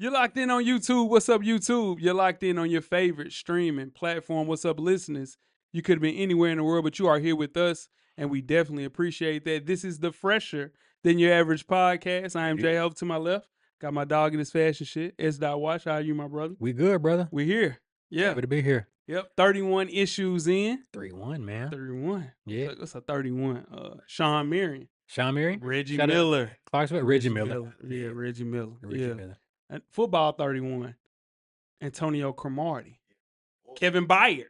You're locked in on YouTube. What's up, YouTube? You're locked in on your favorite streaming platform. What's up, listeners? You could have been anywhere in the world, but you are here with us, and we definitely appreciate that. This is the Fresher Than Your Average podcast. I am Jay Hope to my left. Got my dog in his fashion shit. S. Watch. How are you, my brother? We good, brother. We here. Yeah. Happy to be here. Yep. 31 issues in. 31, man. 31. Yeah. What's a 31? Sean Marion. Sean Marion? Reggie Miller. Clarksville? Reggie Miller. Yeah, Reggie Miller. Reggie Miller. And football 31. Antonio Cromartie. Kevin Byard.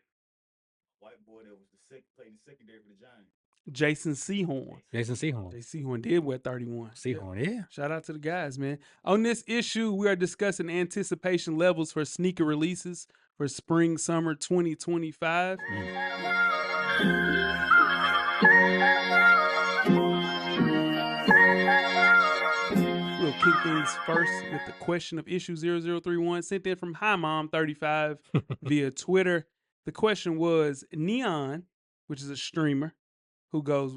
White boy that was played the secondary for the Giants. Jason Sehorn. Jason Sehorn. Jason Sehorn did wear 31. Sehorn, yeah. Shout out to the guys, man. On this issue, we are discussing anticipation levels for sneaker releases for spring, summer 2025. We'll kick things first with the question of issue 0031 sent in from Hi Mom 35 via Twitter. The question was Neon, which is a streamer who goes,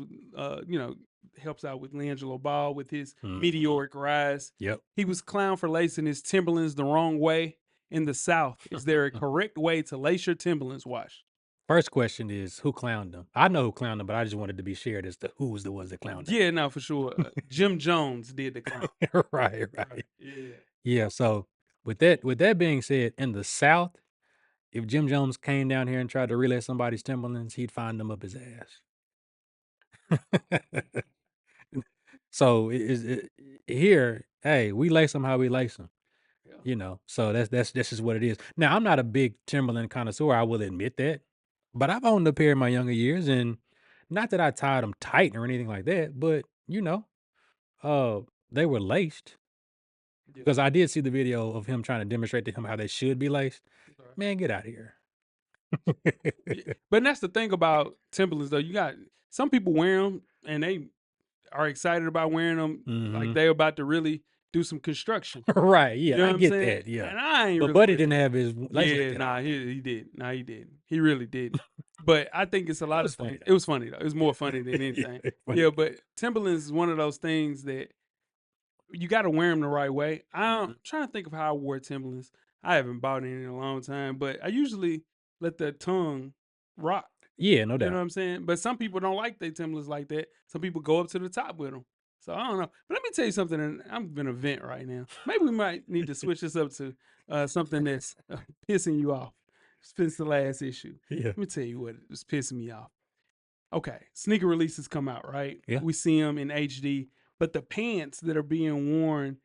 helps out with Langelo Ball with his meteoric rise. Yep. He was clowned for lacing his Timberlands the wrong way in the South. Is there a correct way to lace your Timberlands, Wash? First question is, who clowned them? I know who clowned them, but I just wanted to be shared as to who was the ones that clowned them. Yeah, no, for sure. Jim Jones did the clown. Right. Yeah. Yeah, so with that being said, in the South, if Jim Jones came down here and tried to relay somebody's Timberlands, he'd find them up his ass. So here, hey, we lace them how we lace them. Yeah. So that's just what it is. Now, I'm not a big Timberland connoisseur, I will admit that. But I've owned a pair in my younger years, and not that I tied them tight or anything like that, but they were laced. Because I did see the video of him trying to demonstrate to him how they should be laced. Man, get out of here. But that's the thing about Timberlands, though. You got some people wear them and they are excited about wearing them like they're about to really do some construction. Right, yeah, You know I what get I'm saying? that, yeah. And I ain't But really Buddy didn't have his he did. Nah, he did. He really did. But I think it's a lot of things. It was funny, though. It was more funny than anything. Yeah, but Timberlands is one of those things that you got to wear them the right way. I'm trying to think of how I wore Timberlands. I haven't bought any in a long time, but I usually let the tongue rock. Yeah, no doubt. You know what I'm saying? But some people don't like their Timberlands like that. Some people go up to the top with them. So I don't know. But let me tell you something. And I'm going to vent right now. Maybe we might need to switch this up to something that's pissing you off since the last issue. Yeah. Let me tell you what was pissing me off. Okay, sneaker releases come out, right? Yeah. We see them in HD. But the pants that are being worn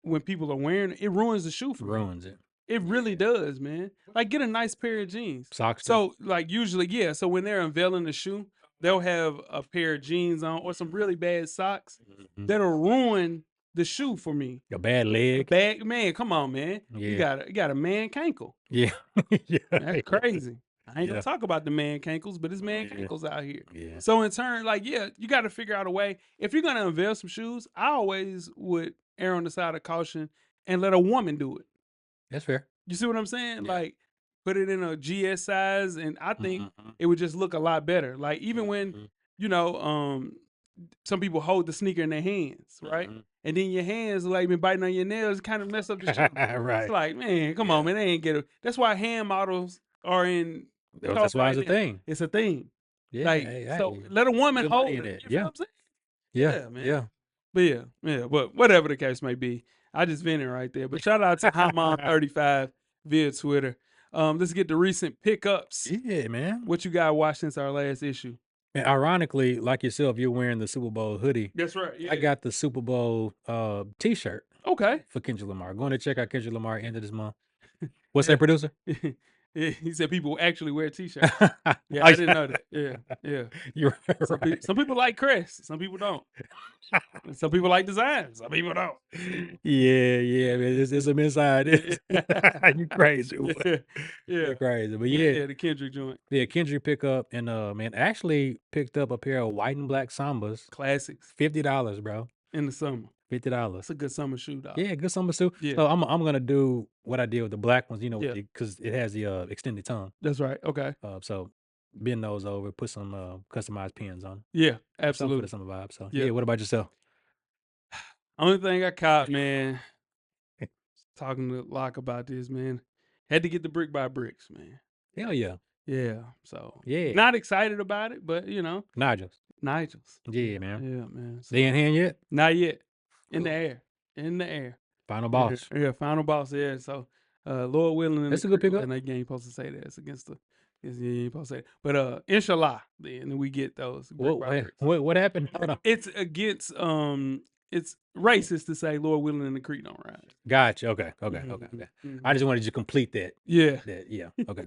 when people are wearing it, it ruins the shoe for me. Ruins it. It really does, man. Like, get a nice pair of jeans. Socks. So, like, usually, yeah. So when they're unveiling the shoe, they'll have a pair of jeans on or some really bad socks that'll ruin the shoe for me. A bad leg. Man, come on, man. Yeah. You got a man cankle. Yeah. Yeah. That's crazy. I ain't gonna talk about the man cankles, but it's man cankles out here. Yeah. So in turn, like, yeah, you got to figure out a way. If you're gonna unveil some shoes, I always would err on the side of caution and let a woman do it. That's fair. You see what I'm saying? Yeah. Like, put it in a GS size, and I think it would just look a lot better. Like, even when some people hold the sneaker in their hands, right? And then your hands like been biting on your nails, kind of mess up the shoe. Right. It's like, man, come on, man, they ain't get it. That's why hand models are in. That's why it's a thing. It's a thing. Yeah. Like, so let a woman hold it. You know what I'm saying? Yeah, man. yeah. But but whatever the case may be, I just vented right there. But shout out to HotMom35 via Twitter. Let's get the recent pickups. Yeah, man. What you got watched since our last issue? And ironically, like yourself, you're wearing the Super Bowl hoodie. That's right. Yeah. I got the Super Bowl T-shirt. Okay. For Kendrick Lamar. Going to check out Kendrick Lamar end of this month. What's that, producer? He said people actually wear T-shirts. Yeah, I didn't know that. Yeah. You're right. Some people like crest. Some people don't. Some people like design. Some people don't. Yeah, man. It's some inside. You crazy. Yeah. You're crazy. But yeah, the Kendrick joint. Yeah, Kendrick pickup and man, actually picked up a pair of white and black Sambas. Classics. $50, bro. In the summer. $50. It's a good summer shoe, dog. Yeah, good summer shoe. Yeah. So I'm gonna do what I did with the black ones, because it has the extended tongue. That's right. Okay. So bend those over, put some customized pins on. Yeah, absolutely. For the summer vibe. So yeah, what about yourself? Only thing I caught, man, talking to Locke about this, man. Had to get the brick by bricks, man. Hell yeah. Yeah. So Yeah. not excited about it, but Nigel's. Yeah, man. Yeah, man. So, They in hand yet? not yet. In the air. In the air. Final boss. Yeah, final boss. Yeah. So Lord willing, That's a good pickup. And you ain't supposed to say that. It's against the. You ain't supposed to say that. But inshallah, then we get those. Brick by bricks. What happened? Hold on. It's against it's racist to say Lord willing and the creek don't rise. Gotcha. Okay. I just wanted you to complete that. Yeah. Yeah. Okay.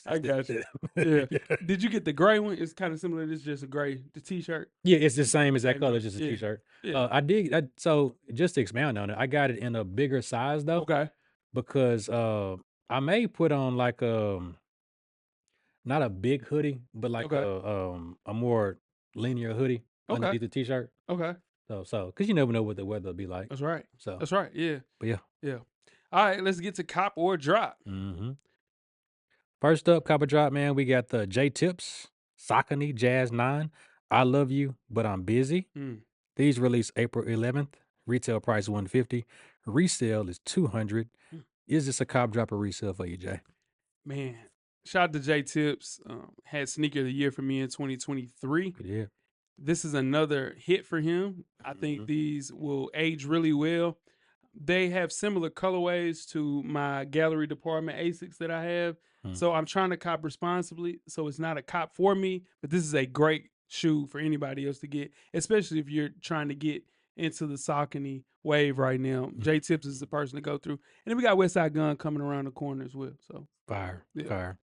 I got you. Yeah. Did you get the gray one? It's kind of similar. It's just a gray T-shirt. Yeah, it's the same as that Same color, color. just a Yeah. T-shirt. Yeah. So just to expound on it, I got it in a bigger size though, Okay. because I may put on like not a big hoodie, but like Okay. a more linear hoodie Okay. underneath the T-shirt. Okay. So because you never know what the weather will be like. That's right. So That's right. Yeah. but yeah. Yeah. All right. Let's get to cop or drop. Mm-hmm. First up, copper drop, man. We got the J Tips, Saucony Jazz 9. I love you, but I'm busy. Mm. These released April 11th. Retail price $150. Resale is $200. Mm. Is this a cop drop or resale for you, Jay? Man, shout out to J Tips. Had sneaker of the year for me in 2023. Yeah. This is another hit for him. I think these will age really well. They have similar colorways to my gallery department Asics that I have. So I'm trying to cop responsibly. So it's not a cop for me, but this is a great shoe for anybody else to get, especially if you're trying to get into the Saucony wave right now. J Tips is the person to go through. And then we got Westside Gun coming around the corner as well. So Fire. Yeah. Fire.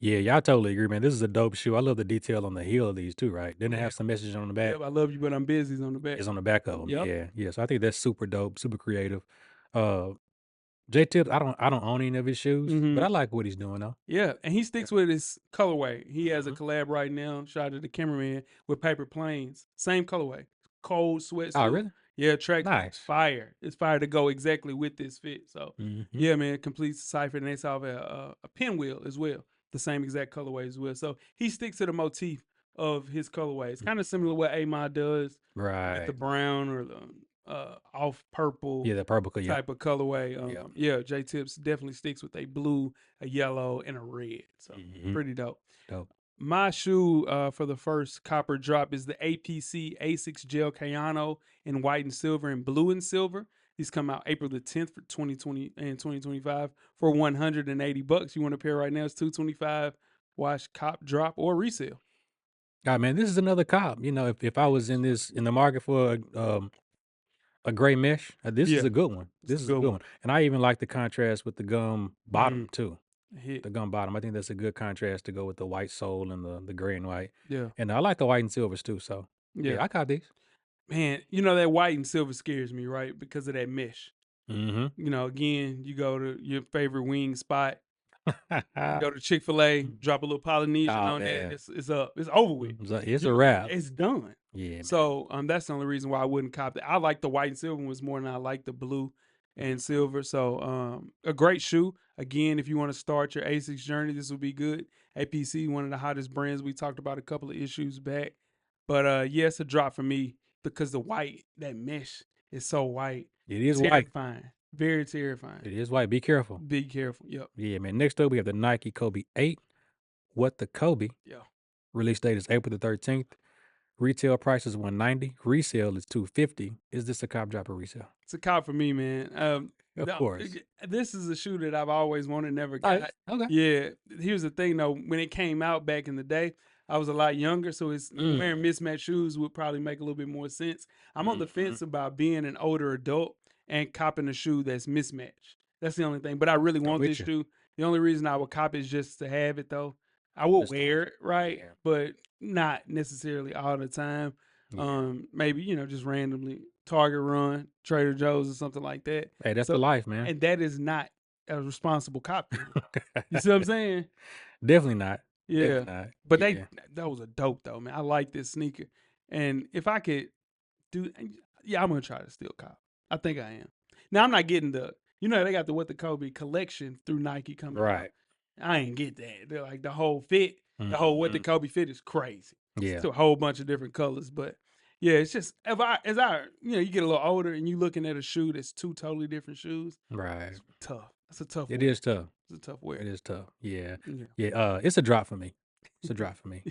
Yeah, y'all totally agree, man. This is a dope shoe. I love the detail on the heel of these too, right? Didn't it have some message on the back? Yep, I love you, but I'm busy is on the back. It's on the back of them. Yep. Yeah. So I think that's super dope, super creative. J Tips, I don't own any of his shoes, but I like what he's doing though. Yeah, and he sticks with his colorway. He has a collab right now, shout out to the cameraman, with Paper Planes. Same colorway. Cold sweatsuit. Oh, really? Yeah, track Nice. fire. It's fire to go exactly with this fit. So yeah, man, complete cipher, and they saw a pinwheel as well, the same exact colorway as well. So he sticks to the motif of his colorway. It's kind of similar to what Amod does, Right. with the brown or the off purple. Yeah, the purple color. Type of colorway. Yeah, J Tips definitely sticks with a blue, a yellow, and a red. So pretty dope. Dope. My shoe for the first copper drop is the APC Asics Gel Cayano in white and silver and blue and silver. These come out April the 10th for 2020 and 2025 for $180. You want a pair right now? It's $225. Watch cop drop or resale. God, man, this is another cop. You know, if I was in the market for a gray mesh, this is a good one. This is a good one. And I even like the contrast with the gum bottom too. Hit. The gum bottom. I think that's a good contrast to go with the white sole and the gray and white. Yeah. And I like the white and silvers too. So yeah, I caught these. Man, that white and silver scares me, right? Because of that mesh. Again, you go to your favorite wing spot, go to Chick-fil-A, drop a little Polynesian on that. It's up. It's over with. It's a wrap. It's done. Yeah. So that's the only reason why I wouldn't cop that. I like the white and silver ones more than I like the blue and silver. So a great shoe. Again, if you want to start your Asics journey, this will be good. APC, one of the hottest brands. We talked about a couple of issues back. But it's a drop for me because the white, that mesh is so white. It is terrifying. white. Very terrifying. It is white. Be careful. Be careful. Yep. Yeah, man. Next up, we have the Nike Kobe 8. What the Kobe? Yeah. Release date is April the 13th. Retail price is $190. Resale is $250. Is this a cop drop or resale? It's a cop for me, man. Of course. This is a shoe that I've always wanted, never got. Okay. Yeah. Here's the thing, though. When it came out back in the day, I was a lot younger, so wearing mismatched shoes would probably make a little bit more sense. I'm on the fence about being an older adult and copping a shoe that's mismatched. That's the only thing. But I really want this shoe. The only reason I would cop it is just to have it, though. I would wear it, right? Yeah. But not necessarily all the time. Yeah. Maybe, just randomly Target run, Trader Joe's or something like that. Hey, that's the life, man. And that is not a responsible cop. You see what I'm saying? Definitely not. Yeah. Definitely not. But that was a dope though, man. I like this sneaker. And if I could I'm gonna try to steal cop. I think I am. Now I'm not getting they got the What the Kobe collection through Nike coming out. I ain't get that. They're like the whole fit, the whole What the Kobe fit is crazy. Yeah. It's a whole bunch of different colors. But Yeah, it's just as I you get a little older and you looking at a shoe that's two totally different shoes. Right. It's tough. That's a tough. It wear. is tough. It's a tough wear. It is tough. Yeah. Yeah. Yeah. It's a drop for me. It's a drop for me.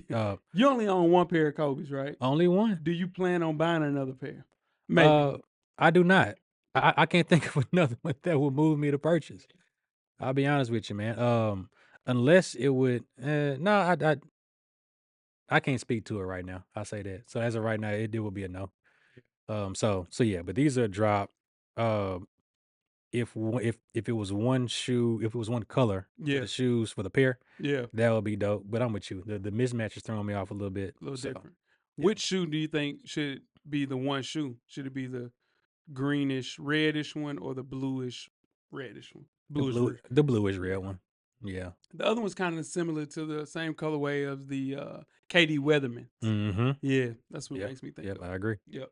You only own one pair of Kobe's, right? Only one. Do you plan on buying another pair? Maybe. I do not. I can't think of another one that would move me to purchase. I'll be honest with you, man. Unless it would. No, I can't speak to it right now. I'll say that. So as of right now, it will be a no. So yeah, but these are a drop. If it was one shoe, if it was one color, Yeah, the shoes for the pair, yeah, that would be dope. But I'm with you. The mismatch is throwing me off a little bit. a little So different. Which shoe do you think should be the one shoe? Should it be the greenish reddish one or the bluish reddish one? the bluish red one. Yeah. The other one's kind of similar to the same colorway of the KD Weatherman. Mm-hmm. Yeah, that's what makes me think. Yep, of. I agree. Yep.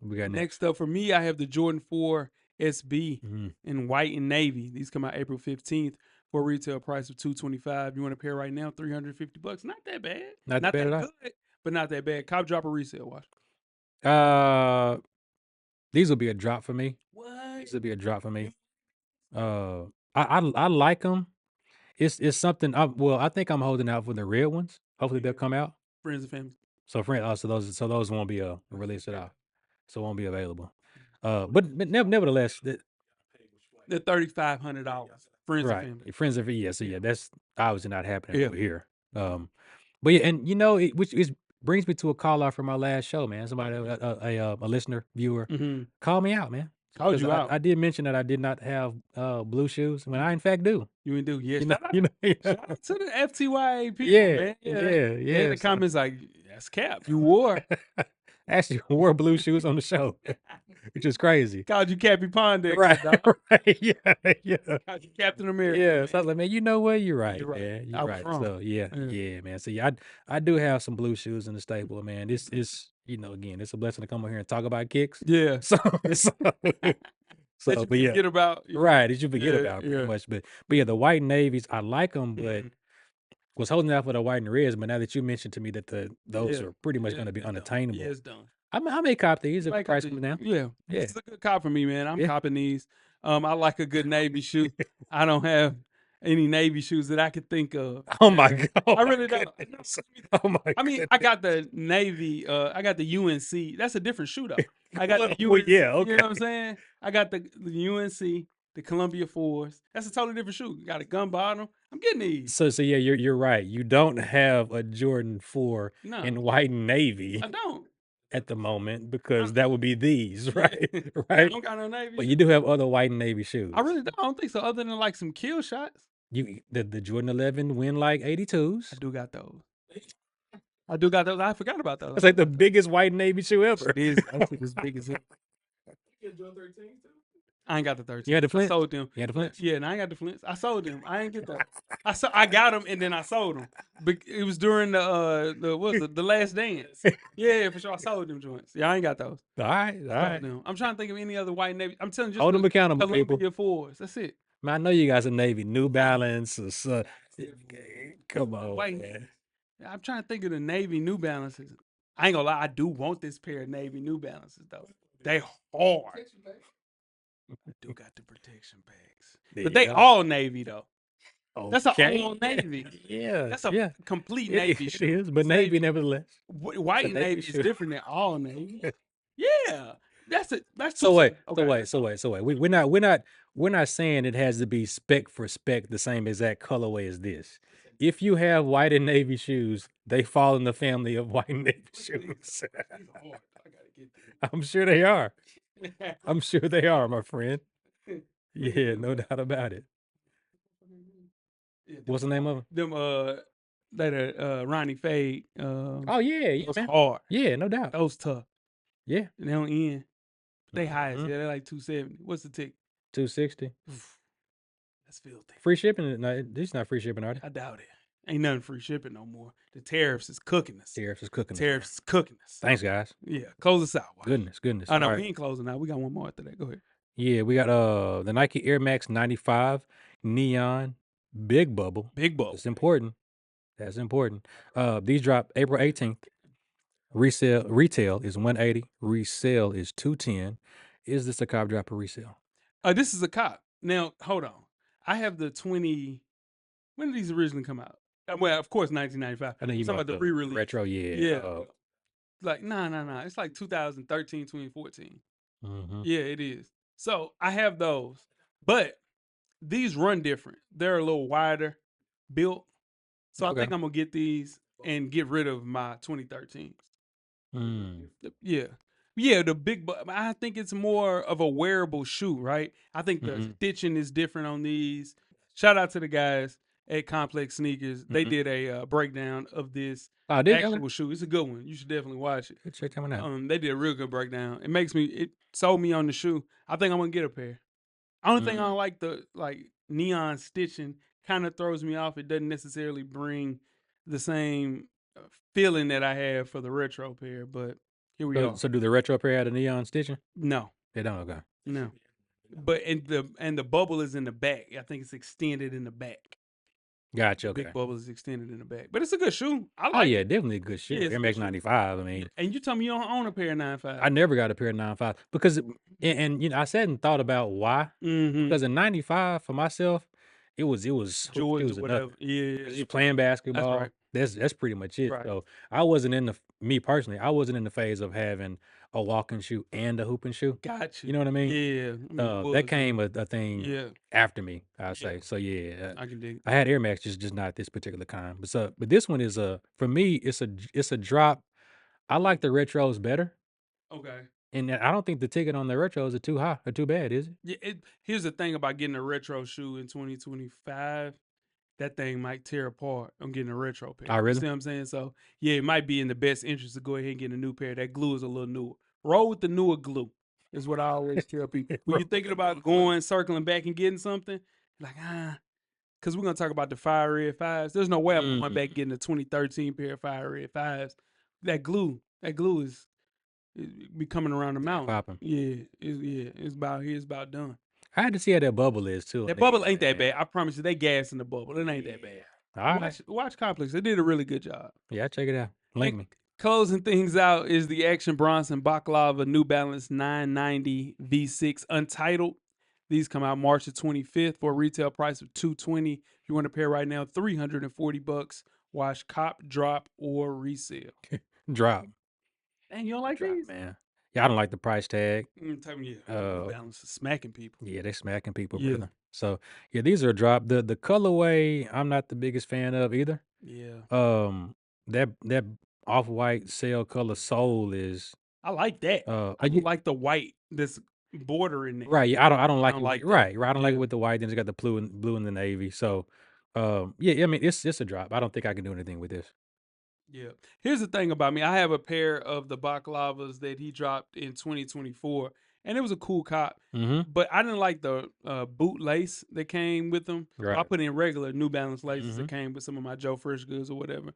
We got Next up for me, I have the Jordan 4 SB in white and navy. These come out April 15th for a retail price of $225. You want a pair right now, $350. Not that bad. Not bad at all. Good, but not that bad. Cop drop or resale, watch. These will be a drop for me. What? These will be a drop for me. I like them. It's something. I think I'm holding out for the red ones. Hopefully they'll come out. Friends and family. So those won't be released at all. So won't be available. But nevertheless, they're $3,500. Friends and family. Friends and family. Yeah. So yeah, that's obviously not happening over here. But yeah, and which brings me to a call out from our last show, man. Somebody, a listener, viewer, called me out, man. Called you out. I did mention that I did not have blue shoes when I in fact do. You do, yeah. Shout out to the FTYA people, man. Yeah. The comments like, that's cap. You wore. Actually wore blue shoes on the show, which is crazy. Called you Cappy Pondex. Right. Yeah. Called you Captain America. Yeah. Man. So I was like, man, you know what? You're right, man. You're right. So yeah, man. So yeah, I do have some blue shoes in the stable, man. This is, again, it's a blessing to come over here and talk about kicks. Yeah. So but yeah, forget about right. Did you forget about pretty much? But yeah, the white and navies, I like them, but was holding out for the white and reds. But now that you mentioned to me that those are pretty much going to be unattainable. Yeah, it's done. I may cop these if the price comes down. Yeah, it's a good cop for me, man. I'm copping these. I like a good navy shoe. I don't have any navy shoes that I could think of. Oh my god! I really don't. Oh my! I mean, I got the navy. I got the UNC. That's a different shoe though. I got the UNC. Well, yeah, okay. You know what I'm saying? I got the UNC, the Columbia 4s. That's a totally different shoe. Got a gun bottom. I'm getting these. So yeah, you're right. You don't have a Jordan 4 in white and navy. I don't. At the moment, because that would be these, right? Right. I don't got no navy. But you do have other white and navy shoes. I really don't. I don't think so. Other than like some kill shots. The Jordan 11 win like 82s. I do got those. I forgot about those. It's like the biggest white and navy shoe ever. It is. I think it's big as hell. I ain't got the 13. You had the Flints? I sold them. You had the Flints? Yeah, and I ain't got the Flints. I sold them. I ain't get those. I got them and then I sold them. But it was during the Last Dance. Yeah, for sure. I sold them joints. Yeah, I ain't got those. All right. I'm trying to think of any other white navy. I'm telling you, just hold them accountable, people. Columbia 4s. That's it. Man, I know you guys are Navy, New Balance. Come on, man. I'm trying to think of the Navy New Balances. I ain't gonna lie, I do want this pair of Navy New Balances though. They hard. I do got the protection bags, but they all Navy though. Okay. That's an all Navy. Yeah, that's a complete Navy shoe. It is, but Navy nevertheless. White Navy is different than all Navy. Yeah, that's so wait. We're not saying it has to be spec for spec the same exact colorway as this. If you have white and navy shoes, they fall in the family of white and navy shoes. I'm sure they are. I'm sure they are, my friend. Yeah, no doubt about it. What's the name of them? That Ronnie Fade. Oh yeah, those hard. Yeah, no doubt. Those tough. Yeah, and they don't end. They highest. Yeah, they're like 270. What's the tick? 260. That's filthy. Free shipping? No, this is not free shipping, are they? I doubt it. Ain't nothing free shipping no more. The tariffs is cooking us. Tariffs is cooking us. Thanks, guys. Yeah, close us out. Goodness. I know, we ain't closing out. We got one more after that. Go ahead. Yeah, we got the Nike Air Max 95 Neon Big Bubble. Big Bubble. That's important. These drop April 18th. Retail is 180. Resell is 210. Is this a cop drop or resell? This is a cop. Now, hold on. I have the 20. When did these originally come out? Well, of course, 1995. I know you I'm talking about about the re-release. retro, yeah. Yeah. Like, nah. It's like 2013, 2014. Mm-hmm. Yeah, it is. So I have those. But these run different. They're a little wider built. So I think I'm going to get these and get rid of my 2013s. Yeah. Yeah, the big, I think it's more of a wearable shoe, right? I think the stitching is different on these. Shout out to the guys at Complex Sneakers. They did a breakdown of this actual shoe. It's a good one. You should definitely watch it. Check that one out. They did a real good breakdown. It sold me on the shoe. I think I'm gonna get a pair. Only thing I don't like, the neon stitching kind of throws me off. It doesn't necessarily bring the same feeling that I have for the retro pair, but here we are. So do the retro pair have a neon stitching? No, they don't. Okay. No, but the bubble is in the back. I think it's extended in the back. Gotcha. Okay. Big bubble is extended in the back, but it's a good shoe. I like. Oh yeah, definitely a good shoe. Yeah, Air Max 95. I mean, and you told me you don't own a pair of 95. I never got a pair of 95 because, and you know, I sat and thought about why. Because in 95 for myself, it was George or whatever. Yeah, you're playing basketball. That's right. That's pretty much it. Right. So I wasn't me personally. I wasn't in the phase of having a walking shoe and a hooping shoe. Gotcha. You know what I mean? Yeah. That came a thing after me, I'd say. So yeah, I can dig it. I had Air Max, just not this particular kind. But this one is for me, it's a drop. I like the retros better. Okay. And I don't think the ticket on the retros are too high or too bad, is it? Yeah. Here's the thing about getting a retro shoe in 2025. That thing might tear apart. I'm getting a retro pair. Oh, really? You see what I'm saying? So yeah, it might be in the best interest to go ahead and get a new pair. That glue is a little newer. Roll with the newer glue is what I always tell people. When you're thinking about circling back and getting something, like because we're gonna talk about the Fire Red 5s. There's no way I'm going back getting a 2013 pair of Fire Red 5s. That glue is be coming around the mountain. Popping. Yeah, it's about done. I had to see how that bubble is too. That bubble ain't that bad. I promise you, they gas in the bubble. It ain't that bad. All right. Watch Complex. They did a really good job. Yeah, check it out. Link me. Closing things out is the Action Bronson Baklava New Balance 990 V6 Untitled. These come out March the 25th for a retail price of $220. If you want a pair right now, $340. Watch cop, drop, or resale. Drop. And you don't like these? Man. Yeah, I don't like the price tag. Tell me, New Balance is smacking people. Yeah, they smacking people, brother. So yeah, these are a drop. The colorway, I'm not the biggest fan of either. Yeah. That off-white sail color sole is. I like that. I like the white, this border in there. Right. Yeah, I don't like it. Like right. I don't like it with the white. Then it's got the blue and the navy. So, yeah. I mean, it's a drop. I don't think I can do anything with this. Yeah. Here's the thing about me. I have a pair of the Baklavas that he dropped in 2024, and it was a cool cop. But I didn't like the boot lace that came with them. Right. So I put in regular New Balance laces that came with some of my Joe Fresh goods or whatever.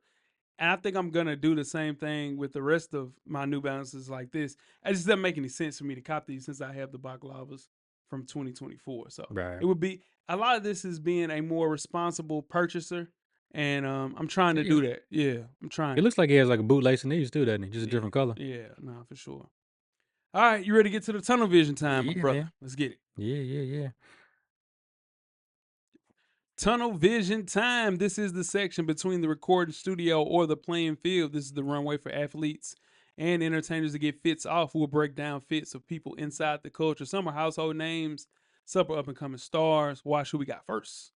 And I think I'm going to do the same thing with the rest of my New Balances like this. It just doesn't make any sense for me to cop these since I have the Baklavas from 2024. So it would be, a lot of this is being a more responsible purchaser. And I'm trying to do that. Yeah, I'm trying. It looks like he has like a boot lace in these too, doesn't he? Just a different color. Yeah, no, for sure. All right, you ready to get to the tunnel vision time, my brother? Man. Let's get it. Yeah. Tunnel vision time. This is the section between the recording studio or the playing field. This is the runway for athletes and entertainers to get fits off. We'll break down fits of people inside the culture. Some are household names, some are up-and-coming stars. Watch who we got first.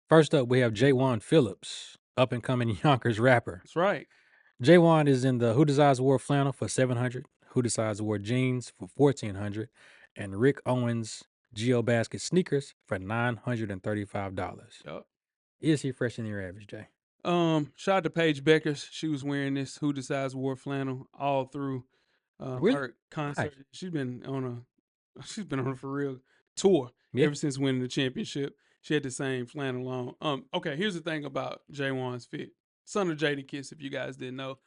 First up, we have Jaywan Phillips, up-and-coming Yonkers rapper. That's right. Jaywan is in the Who Decides Wore flannel for $700, Who Decides Wore jeans for $1,400, and Rick Owens GeoBasket sneakers for $935. Yep. Is he fresher than your average, Jay? Shout out to Paige Beckers. She was wearing this Who Decides Wore flannel all through her concert. Nice. She's been on a for real tour ever since winning the championship. She had the same flannel on. Okay, here's the thing about Jaywan's fit. Son of Jadakiss, if you guys didn't know.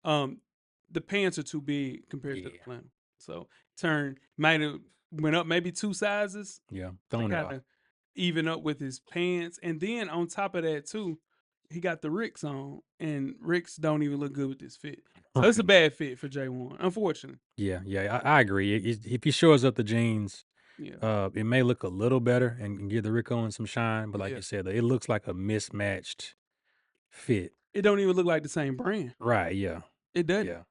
The pants are too big compared to the flannel. So might have went up maybe 2 sizes. Yeah. To kind of even up with his pants. And then on top of that too, he got the Ricks on, and Ricks don't even look good with this fit. So it's a bad fit for J1, unfortunately. Yeah, I agree. If he shows up the jeans, Yeah. it may look a little better and give the Rick Owens some shine, but like Yeah. you said, it looks like a mismatched fit. It don't even look like the same brand. Right, yeah. It doesn't. Yeah.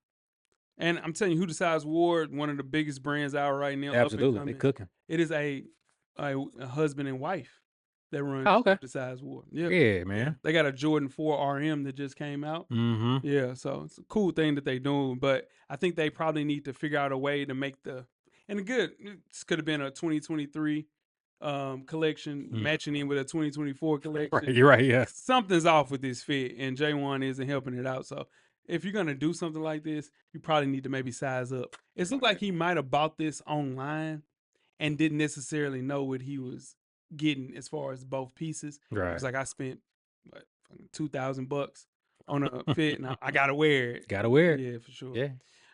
And I'm telling you, Who Decides Ward, one of the biggest brands out right now. Absolutely. They cooking. It is a husband and wife that run Oh, okay. Who Decides Ward. Yep. Yeah, man. They got a Jordan 4 RM that just came out. Mm-hmm. Yeah, so it's a cool thing that they doing, but I think they probably need to figure out a way to make this could have been a 2023 collection matching in with a 2024 collection. Right, you're right, yeah. Something's off with this fit, and J1 isn't helping it out. So if you're gonna do something like this, you probably need to maybe size up. It looked like he might have bought this online and didn't necessarily know what he was getting as far as both pieces. Right. It's like I spent what, $2,000 on a fit, and I gotta wear it. Gotta wear it. Yeah, for sure. Yeah.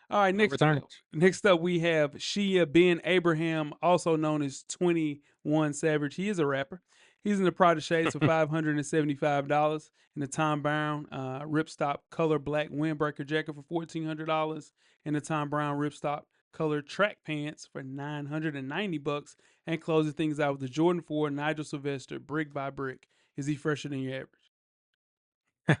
All right, next up we have Shia Ben Abraham, also known as 21 Savage. He is a rapper. He's in the Prada shades for $575, and the Tom Brown ripstop color black windbreaker jacket for $1,400, and the Tom Brown ripstop color track pants for $990, and closing things out with the Jordan 4 Nigel Sylvester brick by brick. Is he fresher than your average?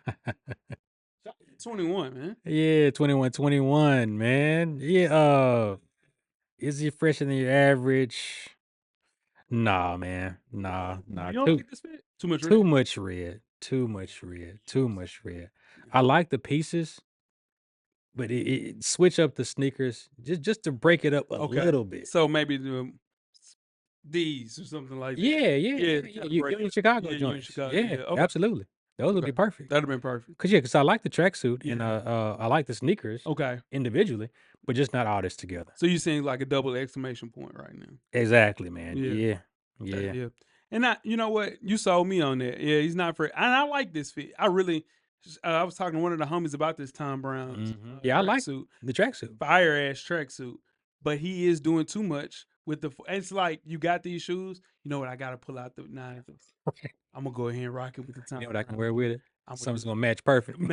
21, man. Yeah, 21, man. Yeah, is he fresher than your average? Nah, man. Nah. You don't like this fit? Too much red? Too much red. I like the pieces, but it switch up the sneakers just to break it up a little bit. So maybe these or something like that. Yeah. You in Chicago joints. Yeah, Okay. absolutely. Those would be perfect. That'd have been perfect. Because I like the tracksuit and I like the sneakers Okay. individually, but just not all this together. So you're saying like a double exclamation point right now. Exactly, man. Yeah. Yeah. And you know what? You sold me on that. Yeah, he's not for. And I like this fit. I really. I was talking to one of the homies about this Tom Brown. Yeah, I like the tracksuit. Fire ass tracksuit. But he is doing too much with the. It's like you got these shoes. You know what? I got to pull out the knife. I'm gonna go ahead and rock it with the Tom. You know what I can wear with it? Something's gonna match perfect. And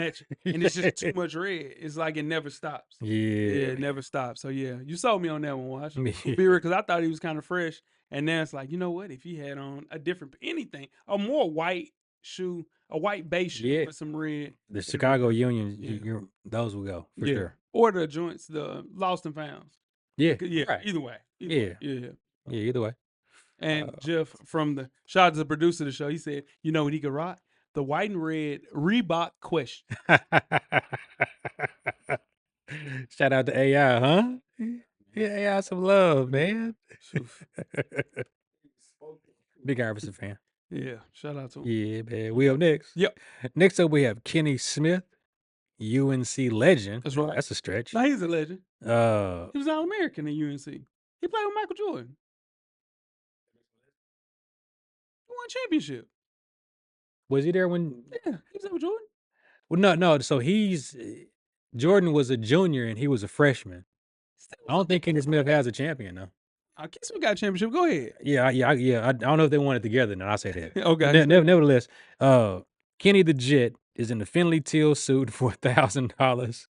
it's just too much red. It's like it never stops. Yeah, it never stops. So yeah, you sold me on that one, Watch. Because I thought he was kind of fresh, and now it's like, you know what? If he had on a more white shoe, a white base shoe with some red, the Chicago Union, those will go for sure. Or the joints, the Lost and Founds. Yeah, right. Either way. Either way. And Jeff shout out to the producer of the show. He said, you know what he could rock? The white and red Reebok question. Shout out to AI, huh? Yeah, AI some love, man. Big Iverson fan. Yeah, shout out to him. Yeah, man. We up next. Yep. Next up, we have Kenny Smith, UNC legend. That's right. That's a stretch. No, he's a legend. He was All-American at UNC. He played with Michael Jordan. He won a championship. Was he there when? Yeah, he was there with Jordan. Well, no. So Jordan was a junior and he was a freshman. I don't think Kenny Smith has a champion though. Kenny Smith got a championship. Go ahead. Yeah. I don't know if they won it together. No, I'll say that. Okay. Nevertheless, Kenny the Jet is in the Finley teal suit for $1,000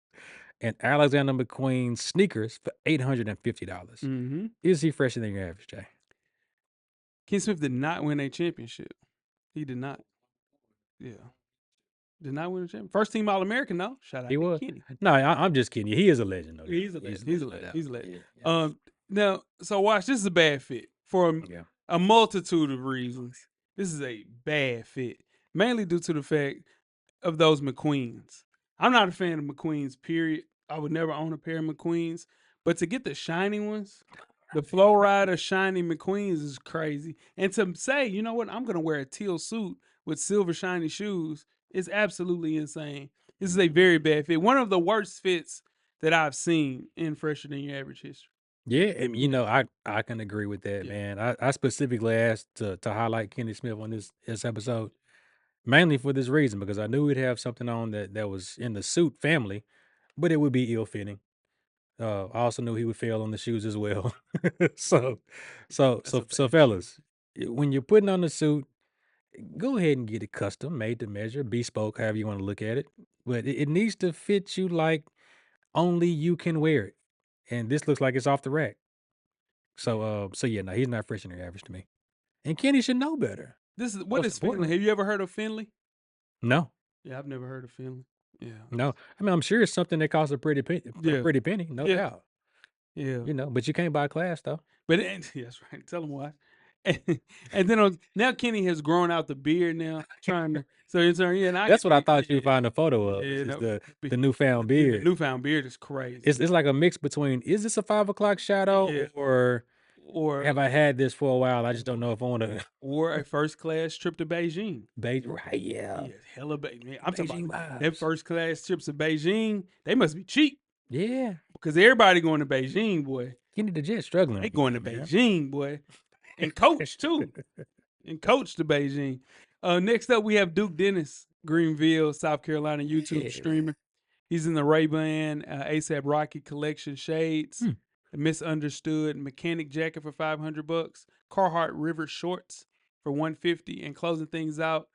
and Alexander McQueen sneakers for $850. Is he fresher than your average, Jay? Kenny Smith did not win a championship. He did not. Yeah. Did not win a championship. First team All-American, though. Shout out to Kenny. No, I'm just kidding you. He is a legend, though. He's a legend. He's a legend. Yeah. Now, so watch. This is a bad fit for a multitude of reasons. This is a bad fit, mainly due to the fact of those McQueens. I'm not a fan of McQueens, period. I would never own a pair of McQueens. But to get the shiny ones, the Flow Rider shiny McQueens is crazy. And to say, you know what, I'm going to wear a teal suit with silver shiny shoes is absolutely insane. This is a very bad fit. One of the worst fits that I've seen in Fresher Than Your Average history. Yeah, and you know, I can agree with that, man. I specifically asked to highlight Kenny Smith on this episode, mainly for this reason, because I knew we'd have something on that was in the suit family, but it would be ill-fitting. I also knew he would fail on the shoes as well. So fellas, when you're putting on the suit, go ahead and get it custom, made to measure, bespoke, however you want to look at it. But it needs to fit you like only you can wear it. And this looks like it's off the rack. So yeah, no, he's not fresh in the average to me. And Kenny should know better. This is what Most is Finley? importantly. Have you ever heard of Finley? No, Yeah, I've never heard of Finley. Yeah. no. I mean, I'm sure it's something that costs a pretty penny, Yeah. no Yeah. doubt. Yeah. You know, but you can't buy class though. But that's right. Tell him why. And then now Kenny has grown out the beard now, trying to. So it's yeah. And That's what I thought you'd find a photo of. Yeah, Is no, the newfound The beard. newfound beard is crazy. It's like a mix between is this a 5 o'clock shadow Yeah. or or have I had this for a while? I just don't know if I want to. or a first class trip to Beijing. Right? Yeah. Yeah, hella man. I'm talking Beijing about vibes. that first class trips to Beijing. They must be cheap Yeah. because everybody going to Beijing, boy. Kenny the Jet struggling. They going to Beijing, boy, and coach too, and coach to Beijing. Next up, we have Duke Dennis, Greenville, South Carolina, YouTube streamer. He's in the Ray-Ban ASAP Rocky collection shades, the Misunderstood mechanic jacket for $500, Carhartt River shorts for $150, and closing things out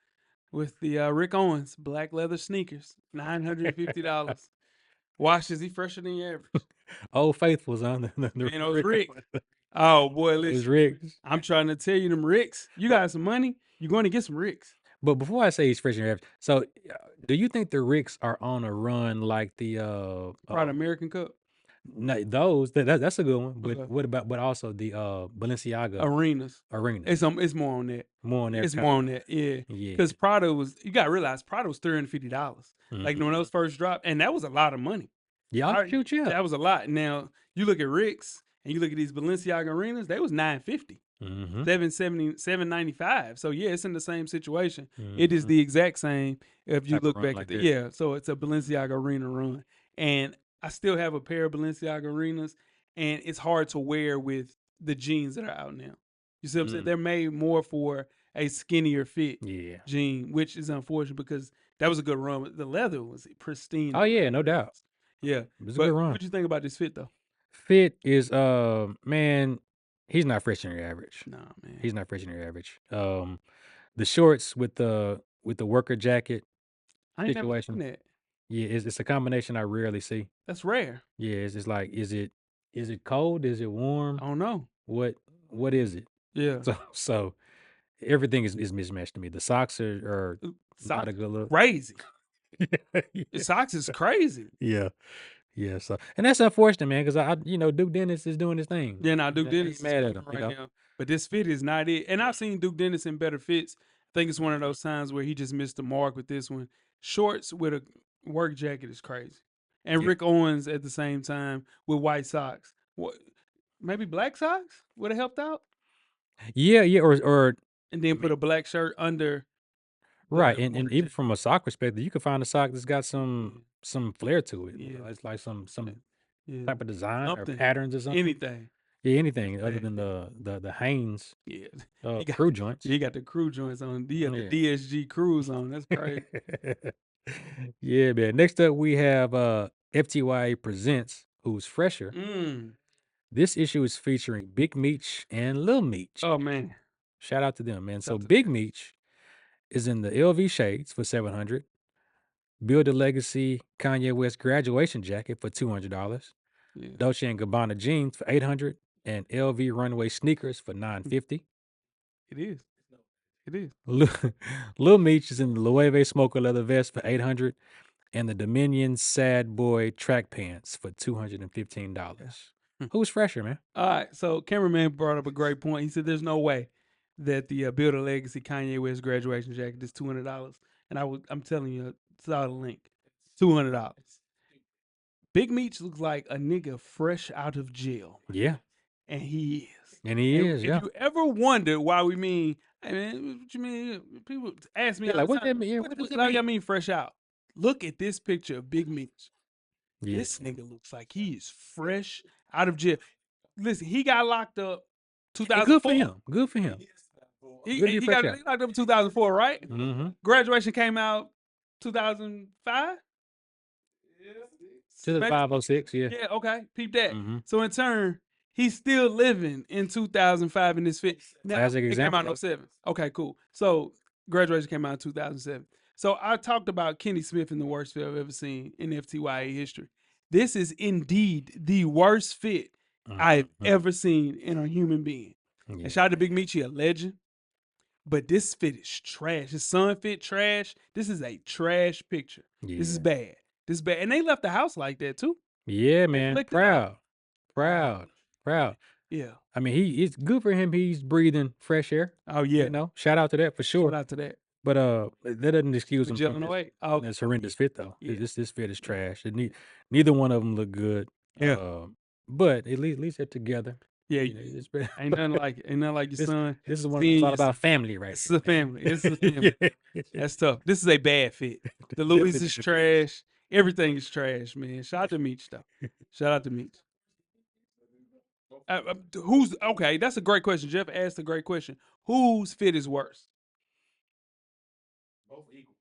with the Rick Owens black leather sneakers, $950. Wash, is he fresher than your average? Old Faithfuls on the Man, those Rick. Oh boy, Those listen. Ricks. I'm trying to tell you, them Ricks. You got some money, you're going to get some Ricks. But before I say he's fresh in your average, so do you think the Ricks are on a run like the Pride American Cup no, those that's a good one. But Okay. what about also the Balenciaga arenas? arena? It's more on that. More on that. It's more on that, yeah. Yeah. Because Prada was, you got to realize, Prada was $350. Like when those first dropped, and that was a lot of money. Yeah, shoot, yeah. That was a lot. Now you look at Rick's and you look at these Balenciaga arenas, they was $950, $795. So yeah, it's in the same situation. It is the exact same if you Type of look run back like at the that. yeah. So it's a Balenciaga arena run, and I still have a pair of Balenciaga arenas, and it's hard to wear with the jeans that are out now. You see what I'm saying? They're made more for a skinnier fit Yeah. jean, which is unfortunate because that was a good run. The leather was pristine. Oh yeah, no doubt. Yeah. It was a But good run. what you think about this fit though? Fit is man, he's not fresh in your average. Nah, man. He's not fresh in your average. The shorts with the worker jacket I ain't never situation. seen that. Yeah, it's a combination I rarely see. That's rare. Yeah, it's like is it cold? Is it warm? I don't know. What is it? Yeah. So everything is mismatched to me. The socks are not Socks a good look. crazy. Yeah. The socks is crazy. Yeah. Yeah, so and that's unfortunate, man, because I Duke Dennis is doing his thing. Yeah, now Duke I ain't Dennis is mad at cooking him, right now. But this fit is not it. And I've seen Duke Dennis in better fits. I think it's one of those times where he just missed the mark with this one. Shorts with a work jacket is crazy. And Yeah. Rick Owens at the same time with white socks. What? Maybe black socks would have helped out. Yeah, or And then put a black shirt under. right, the and work even jacket. from a sock perspective, you can find a sock that's got some flair to it. Yeah. It's like some Yeah. type of design Something. or patterns or something. Anything. Yeah, anything other Anything. than the Hanes Yeah. He got- crew joints. You got the crew joints on. You got Yeah. the DSG crews on. That's crazy. Yeah, man. Next up, we have FTYA Presents, who's fresher. This issue is featuring Big Meech and Lil Meech. Oh man. Shout out to them, man. So out to Big Meech is in the LV shades for $700. Build a Legacy Kanye West graduation jacket for $200. Yeah. Dolce and Gabbana jeans for $800, and LV runway sneakers for $950. It is. It is. Lil Meech is in the Loewe smoker leather vest for $800, and the Dominion Sad Boy track pants for $215. Who's fresher, man? All right. So cameraman brought up a great point. He said there's no way that the Build a Legacy Kanye West graduation jacket is $200. And I'm telling you, saw the link. $200. Big Meech looks like a nigga fresh out of jail. Yeah, And he is. and he is. If Yeah. you ever wonder why we mean, hey man, what you mean? People ask me, Yeah, all like, the what time, that mean? What does that like mean? I mean fresh out. Look at this picture of Big Meech. Yeah. This nigga looks like he is fresh out of jail. Listen, he got locked up Hey, 2004. good for him. Good for him. He Good to be fresh got out. locked up in 2004, right? Mm-hmm. Graduation came out 2005. 506, yeah. Yeah, okay. Peep that. Mhm. So in turn, he's still living in 2005 in this fit. Now, Classic it came example. out in 07. Okay, cool. So Graduation came out in 2007. So I talked about Kenny Smith in the worst fit I've ever seen in FTYA history. This is indeed the worst fit I've ever seen in a human being. Yeah. And shout out to Big Meechie, a legend. But this fit is trash. His son fit trash. This is a trash picture. Yeah. This is bad. This is bad. And they left the house like that too. Yeah, man. flicked it out. Proud. Yeah. I mean, it's good for him. He's breathing fresh air. Oh yeah. You know, shout out to that for sure. Shout out to that. But that doesn't excuse him from Illinois. this horrendous fit though. Yeah. This fit is trash. Neither one of them look good. Yeah. But at least they're together. Yeah. You know, it's better. Ain't nothing like it. Ain't nothing like your son. This is one. seeing It's all your about family, right? This is a family. This is a family. That's tough. This is a bad fit. The Louis is trash. Everything is trash, man. Shout out to Meech though. Shout out to Meech. Who's okay? That's a great question. Jeff asked a great question. Whose fit is worse? Both equal.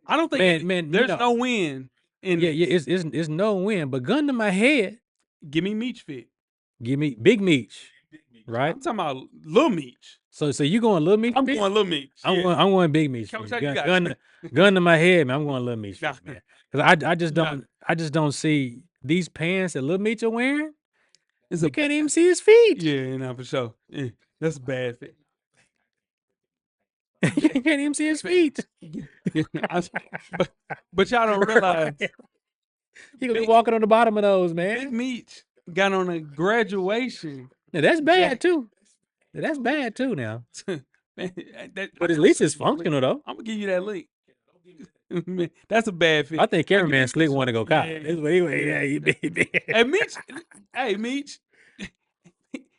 I don't think Man, there's no win. It's no win. But gun to my head, give me Meech fit. give me Big Meech, right? I'm talking about Lil Meech. So you going Lil Meech? I'm going Lil Meech. I'm going Big Meech. Coach, Gun to my head, man. I'm going Lil Meech, man. Because I just don't see these pants that Lil Meech are wearing. You can't even see his feet. Yeah, no, for sure. Yeah, that's a bad fit. You can't even see his feet. but y'all don't realize he gonna be walking on the bottom of those, man. Big Meech got on a graduation. Now, that's bad too. That's bad too. Now, Man, but at least it's functional though. I'm gonna give you that link. Man, that's a bad fit. I think every slick want to go cop. Yeah. That's what he did. Hey Meech,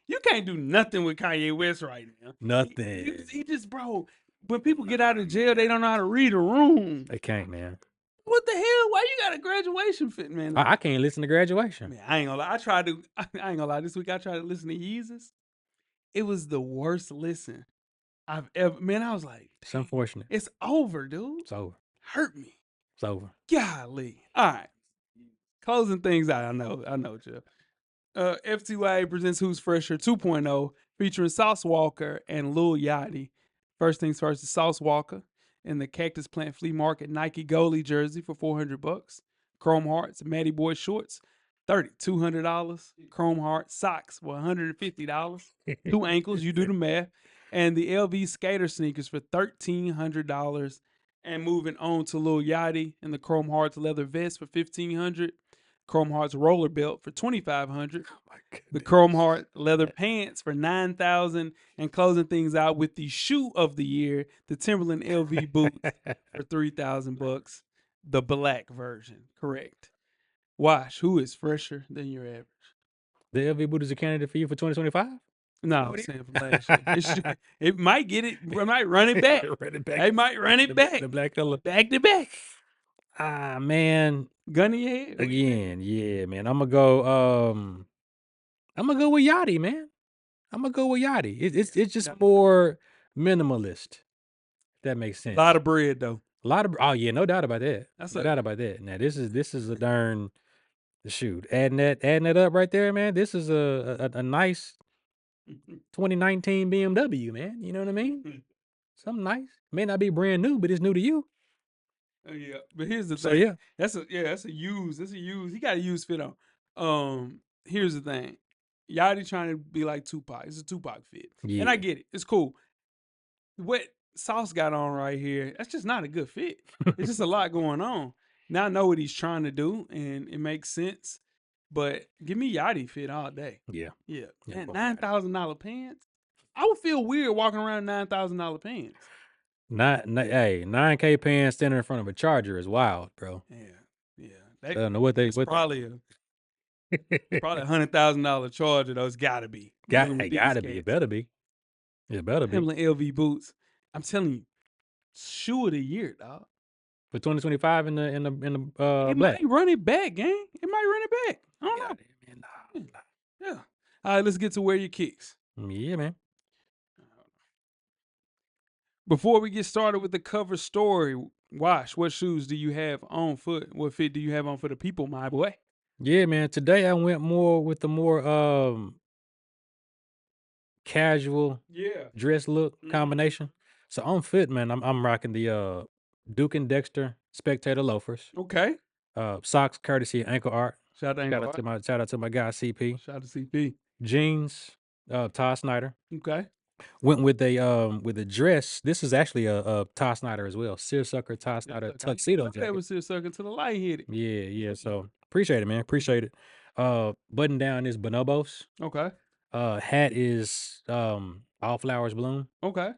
you can't do nothing with Kanye West right now. Nothing. He just, bro. When people get out of jail, they don't know how to read a room. They can't, man. What the hell? Why you got a graduation fit, man? I can't listen to graduation. Man, I ain't gonna lie. I ain't gonna lie. This week I tried to listen to Yeezus. It was the worst listen I've ever. Man, I was like, it's unfortunate. It's over, dude. It's over. Hurt me. It's over. Golly. All right. Closing things out. I know, Jeff. FTYA presents Who's Fresher 2.0 featuring Sauce Walker and Lil Yachty. First things first is Sauce Walker in the Cactus Plant Flea Market Nike goalie jersey for $400. Chrome Hearts, Matty Boy shorts, $3,200. Chrome Heart socks for $150. 2 ankles, you do the math. And the LV skater sneakers for $1,300. And moving on to Lil Yachty in the Chrome Hearts leather vest for $1,500. Chrome Hearts roller belt for $2,500. The Chrome Heart leather pants for $9,000, and closing things out with the shoe of the year, the Timberland LV boots for $3,000. The black version, correct. Wash, who is fresher than your average? The LV boot is a candidate for you for 2025? No, I'm saying from last year. It might get it. It might run it back. They might run it back. The black color. Back to back. Ah, man. Gun in your head? Again, yeah, man. I'm gonna go with Yachty, man. I'm gonna go with Yachty. It's just more minimalist. If that makes sense. A lot of bread though. Oh yeah, no doubt about that. No doubt about that. Now this is a darn shoot. Adding that up right there, man. This is a nice 2019 BMW, man. You know what I mean? Something nice. May not be brand new, but it's new to you. Yeah, but here's the thing. So yeah, that's a used. He got a used fit on. Here's the thing. Yachty trying to be like Tupac. It's a Tupac fit, and I get it. It's cool. What Sauce got on right here, that's just not a good fit. It's just a lot going on. Now I know what he's trying to do, and it makes sense. But give me Yachty fit all day. Yeah. And $9,000 pants. I would feel weird walking around $9,000 pants. Hey, 9K pants standing in front of a Charger is wild, bro. Yeah. I don't know what they. Probably $100,000 Charger. Those gotta be. Gotta be. It better be. It better be. Timberland LV boots. I'm telling you, shoe of the year, dog. For 2025 in the it black. might run it back, gang. It might run it back. I don't know. Yeah. All right, let's get to wear your kicks. Yeah, man. Before we get started with the cover story, Wash, what shoes do you have on foot? What fit do you have on for the people, my boy? Yeah, man. Today I went with the more casual dress look combination. So on foot, man, I'm rocking the Duke and Dexter Spectator loafers. Okay. Socks courtesy of Ankle Art. Shout out to Shout out to my guy CP. Shout out to CP. Jeans, Todd Snyder. Okay. Went with a dress. This is actually a Todd Snyder as well. Seersucker Todd Snyder tuxedo jacket. That was Seersucker to the light hit it. Yeah. So appreciate it, man. Appreciate it. Button down is bonobos. Okay. Hat is all flowers bloom. Okay.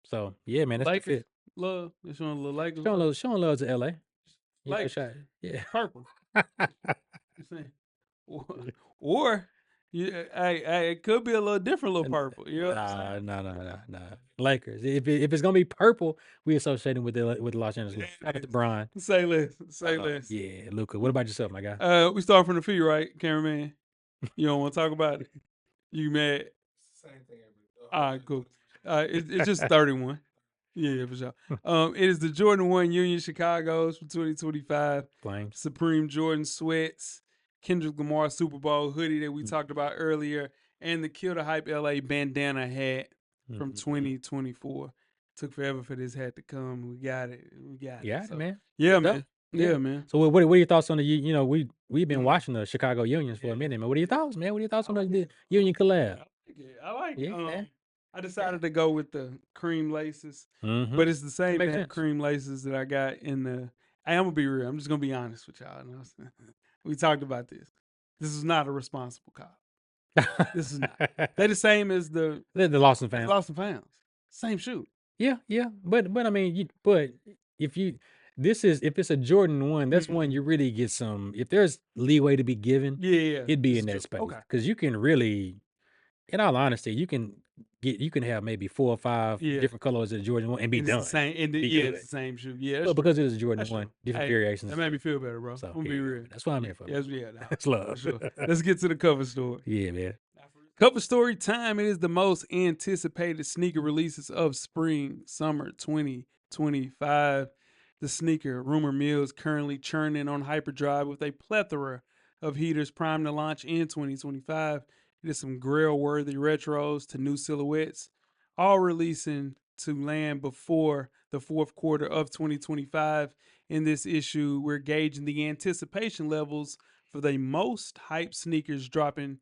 So yeah, man, that's the Lakers fit. love. They're showing a little Lakers. Showing love to LA. Like Yeah. purple. You saying? Or hey, it could be a little different little purple. You know what I'm saying? Nah. Lakers. If it's gonna be purple, we associate him with the Los Angeles Lakers. Shout out to Brian. Say less. Say less. Yeah, Luka. What about yourself, my guy? We start from the feet, right, cameraman? You don't want to talk about it? You mad? Same thing. All right, cool. It's just 31. Yeah, for sure. It is the Jordan 1 Union Chicago's for 2025. Flames. Supreme Jordan sweats, Kendrick Lamar Super Bowl hoodie that we talked about earlier, and the Kill the Hype LA bandana hat from 2024. Took forever for this hat to come. We got it. Yeah, So, man. yeah, man. Yeah, man. So what are your thoughts on the we've been watching the Chicago Unions for a minute, man. What are your thoughts, man? What are your thoughts on the Union collab? I like it. Yeah. I decided to go with the cream laces, but it's the same Makes sense. cream laces that I got in the. I'm gonna be real. I'm just gonna be honest with y'all. We talked about this. This is not a responsible cop. This is not. They're the same as the Lost and Found. Lost and Found. Same shoe. Yeah. But I mean, if it's a Jordan 1, that's one you really get some. If there's leeway to be given, it'd be in that space because you can really, in all honesty, you can have maybe 4 or 5 different colors of the Jordan 1 and be done. It's the same. It's the same shoe. Yeah, but because it is a Jordan 1, different variations. That made me feel better, bro. So, I'm gonna be real. That's what I'm here for. That's love. Sure. Let's get to the cover story. Yeah, man. Cover story time. It is the most anticipated sneaker releases of spring, summer 2025. The sneaker rumor mill is currently churning on hyperdrive with a plethora of heaters primed to launch in 2025. It is some Grail-worthy retros to new silhouettes, all releasing to land before the fourth quarter of 2025. In this issue, we're gauging the anticipation levels for the most hype sneakers dropping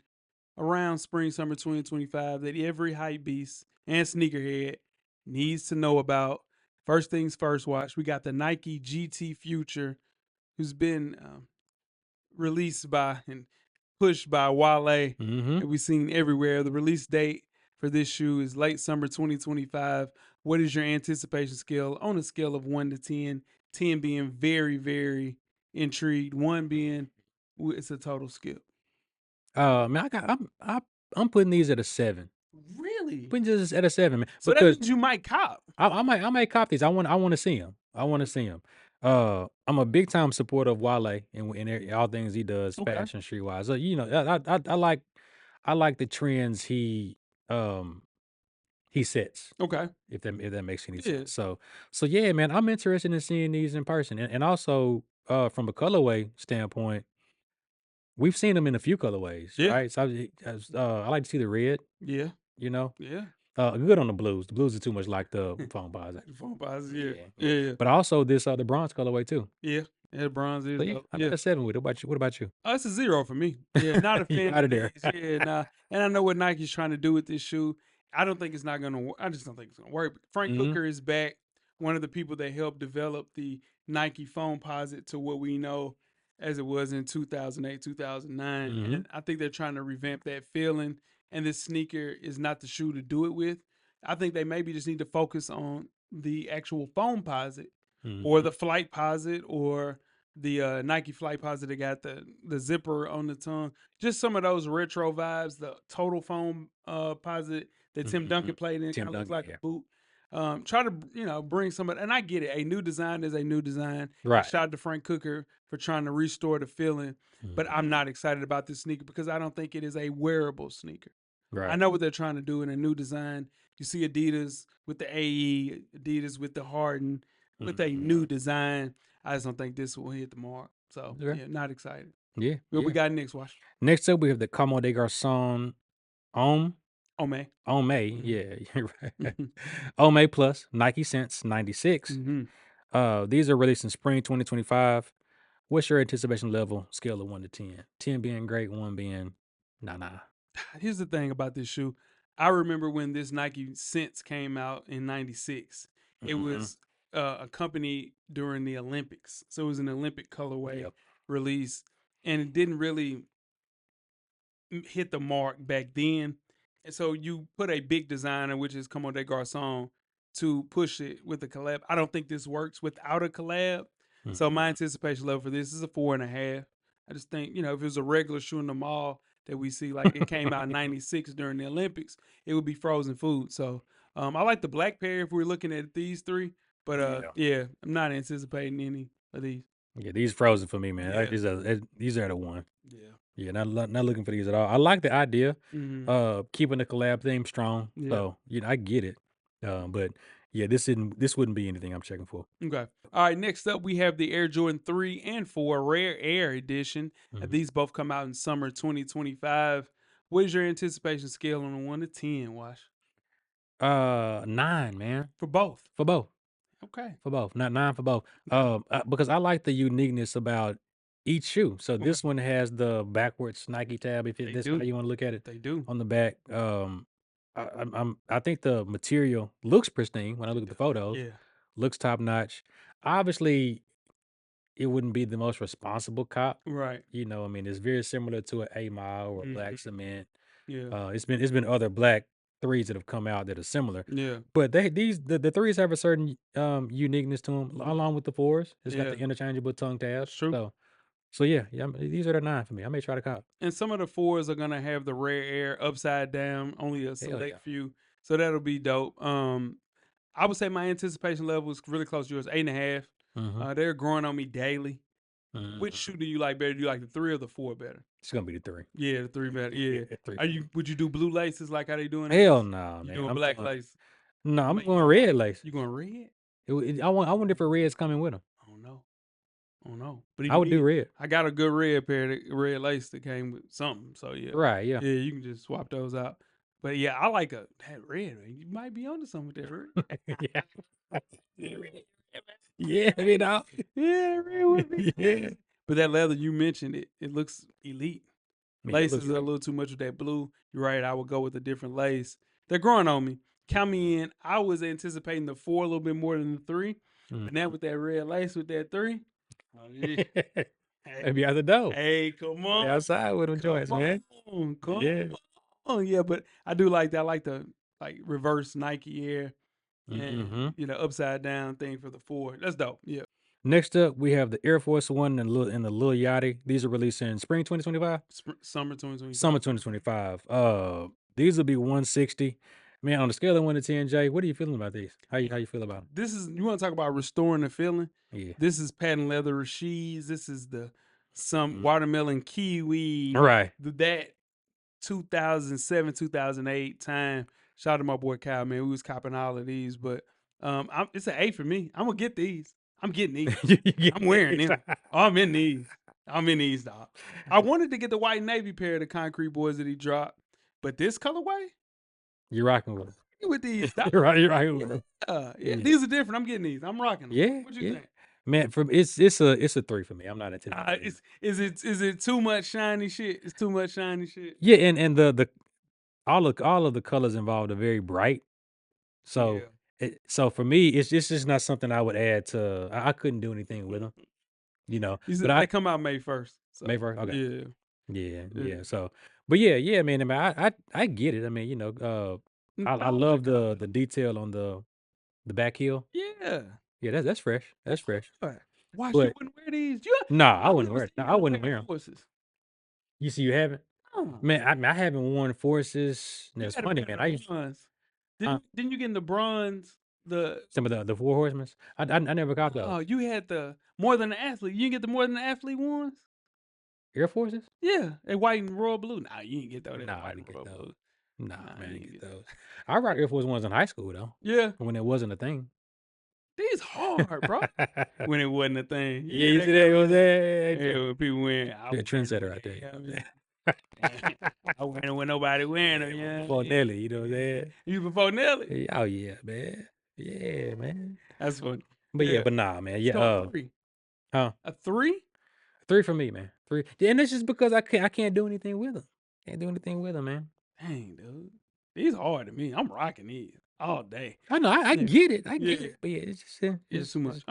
around spring summer 2025 that every hype beast and sneakerhead needs to know about. First things first, watch. We got the Nike GT Future, who's been released by and pushed by Wale, that we've seen everywhere. The release date for this shoe is late summer 2025. What is your anticipation scale on a scale of 1 to 10? 10 being very, very intrigued. 1 being it's a total skip. Man, I'm putting these at a 7. Really? Putting this at a 7, man. So that means you might cop. I might cop these. I want to see them. I'm a big time supporter of Wale and all things he does fashion street wise. So I like the trends he sets. Okay. If that makes any sense. So yeah, man, I'm interested in seeing these in person. And also from a colorway standpoint, we've seen them in a few colorways, right? So I like to see the red. Yeah. Yeah. Good on the blues. The blues are too much like the foam posit. The foam posit, yeah. But also this the bronze colorway too. Yeah, bronze is. So I got a 7 with it. What about you? Oh, it's a 0 for me. Yeah, not a fan. Out of there. Yeah, nah. And I know what Nike's trying to do with this shoe. I don't think it's not gonna work. I just don't think it's gonna work. Frank Hooker is back. One of the people that helped develop the Nike foam posit to what we know as it was in 2008, 2009. And I think they're trying to revamp that feeling. And this sneaker is not the shoe to do it with. I think they maybe just need to focus on the actual foam posit or the flight posit or the Nike flight posit that got the zipper on the tongue. Just some of those retro vibes, the total foam posit that Tim Duncan played in. Kind of looks like a boot. Try to, bring some of, and I get it. A new design is a new design. Right. Shout out to Frank Hooker for trying to restore the feeling. But I'm not excited about this sneaker because I don't think it is a wearable sneaker. Right. I know what they're trying to do in a new design. You see Adidas with the AE, Adidas with the Harden, with a new design. I just don't think this will hit the mark. So, not excited. Yeah. What we got next, Wash? Next up, we have the Como des Garçons Homme. Ome. Ome, Mhm. yeah, you're right. Ome Plus, Nike Sense 96. These are released in spring 2025. What's your anticipation level, scale of 1 to 10? 10 being great, 1 being nah. Here's the thing about this shoe. I remember when this Nike Sense came out in '96. It was accompanied during the Olympics, so it was an Olympic colorway Yep. release, and it didn't really hit the mark back then. And so you put a big designer, which is Comme des Garçons, to push it with a collab. I don't think this works without a collab. So my anticipation level for this is a 4.5. I just think, if it was a regular shoe in the mall that we see, like it came out in '96 during the Olympics, it would be frozen food. So I like the black pair if we're looking at these three. But yeah, I'm not anticipating any of these. Yeah, these frozen for me, man. Yeah. These are the one. Yeah. Yeah, not looking for these at all. I like the idea, Mm-hmm. keeping the collab theme strong. Yeah. So I get it. But yeah, this wouldn't be anything I'm checking for. Okay. All right. Next up, we have the Air Jordan 3 and 4 Rare Air Edition. These both come out in summer 2025. What is your anticipation scale on a 1 to 10, Wash? 9, man. For both. For both. Okay. For both. Not 9 for both. Because I like the uniqueness about each shoe. So this one has the backwards Nike tab, if that's how you want to look at it. They do. On the back. I think the material looks pristine when I look at the photos. Yeah. Looks top notch. Obviously, it wouldn't be the most responsible cop. Right. I mean, it's very similar to an A Mile or a Black Cement. Yeah. It's been other black threes that have come out that are similar. Yeah. But the threes have a certain uniqueness to them, along with the fours. It's got the Yeah. interchangeable tongue tabs. It's true. So yeah, these are the 9 for me. I may try to cop. And some of the 4s are gonna have the Rare Air upside down, only a select few. So that'll be dope. I would say my anticipation level is really close to yours, 8.5. They're growing on me daily. Which shoe do you like better? Do you like the 3 or the 4 better? It's gonna be the 3. Yeah, the 3 better. Yeah. Would you do blue laces like how they doing? Hell no, You man. doing black laces? No, I'm going red lace. You going red? I wonder if a red's coming with them. I don't know. But I would do red. I got a good red pair of red lace that came with something. So yeah. Right, yeah. Yeah, you can just swap those out. But yeah, I like that red. Man. You might be onto something with that red. Yeah, Yeah, red would be. yeah. But that leather you mentioned, it looks elite. Man, Laces are a little too much with that blue. You're right. I would go with a different lace. They're growing on me. Count me in. I was anticipating the 4 a little bit more than the 3. But now with that red lace with that 3. Oh, yeah. Maybe out the door. Hey, come on. Outside with them joints, man. Come on. Yeah, but I do like that. I like the reverse Nike Air and upside down thing for the 4. That's dope. Yeah. Next up, we have the Air Force One and the Lil Yachty. These are released in spring 2025? Summer 2025. Summer 2025. These will be 160. Man, on the scale of 1 to 10, Jay, what are you feeling about these? How you feel about them? You want to talk about restoring the feeling? Yeah. This is patent leather Rashids. This is some watermelon kiwi. Right. That 2007, 2008 time. Shout out to my boy Kyle, man. We was copping all of these, but it's an 8 for me. I'm gonna get these. I'm getting these. I'm wearing them. I'm in these, dog. I wanted to get the white navy pair of the Concrete Boys that he dropped, but this colorway, you're rocking with them. With these, dog. You're rocking with them. Yeah, these are different. I'm getting these. I'm rocking them. Yeah. What you think? Man, it's a 3 for me. I'm not anticipating. Is it too much shiny shit? It's too much shiny shit. Yeah, and the all of the colors involved are very bright. So so for me, it's just not something I would add to. I couldn't do anything with them, But they come out May 1st. So, May 1st, okay. Yeah. Yeah. So, but yeah, man. I get it. I mean, I love the detail on the back heel. Yeah. Yeah, that's fresh. That's fresh. Why you wouldn't wear these? I wouldn't wear it. I wouldn't wear them. Forces. You see, you haven't? Oh. Man, I haven't worn Forces. That's funny, man. Didn't you get in the bronze? Some of the Four Horsemen. I never got those. Oh, you had the More Than an Athlete. You didn't get the More Than an Athlete ones? Air Forces? Yeah, they white and royal blue. Nah, you didn't get those. Nah, I didn't get those. Nah, man, I didn't get those. I rocked Air Force ones in high school though. Yeah, when it wasn't a thing. These hard, bro. When it wasn't a thing. Yeah, you see that? Was that? Yeah, when people went. You're a trendsetter out there. Yeah, I wearing them when nobody wearing them. Yeah, Before Nelly, you know what I'm saying? You before Nelly? Oh yeah, man. Yeah, man. That's funny. But yeah, Yeah. but nah, man. So Yeah, a 3. huh? A 3? 3 for me, man. 3. Yeah, and it's just because I can't do anything with them. Can't do anything with them, man. Dang, dude. These hard to me. I'm rocking these all day. I know, I Yeah. get it. I Yeah. get it. But yeah, it's just It's too much.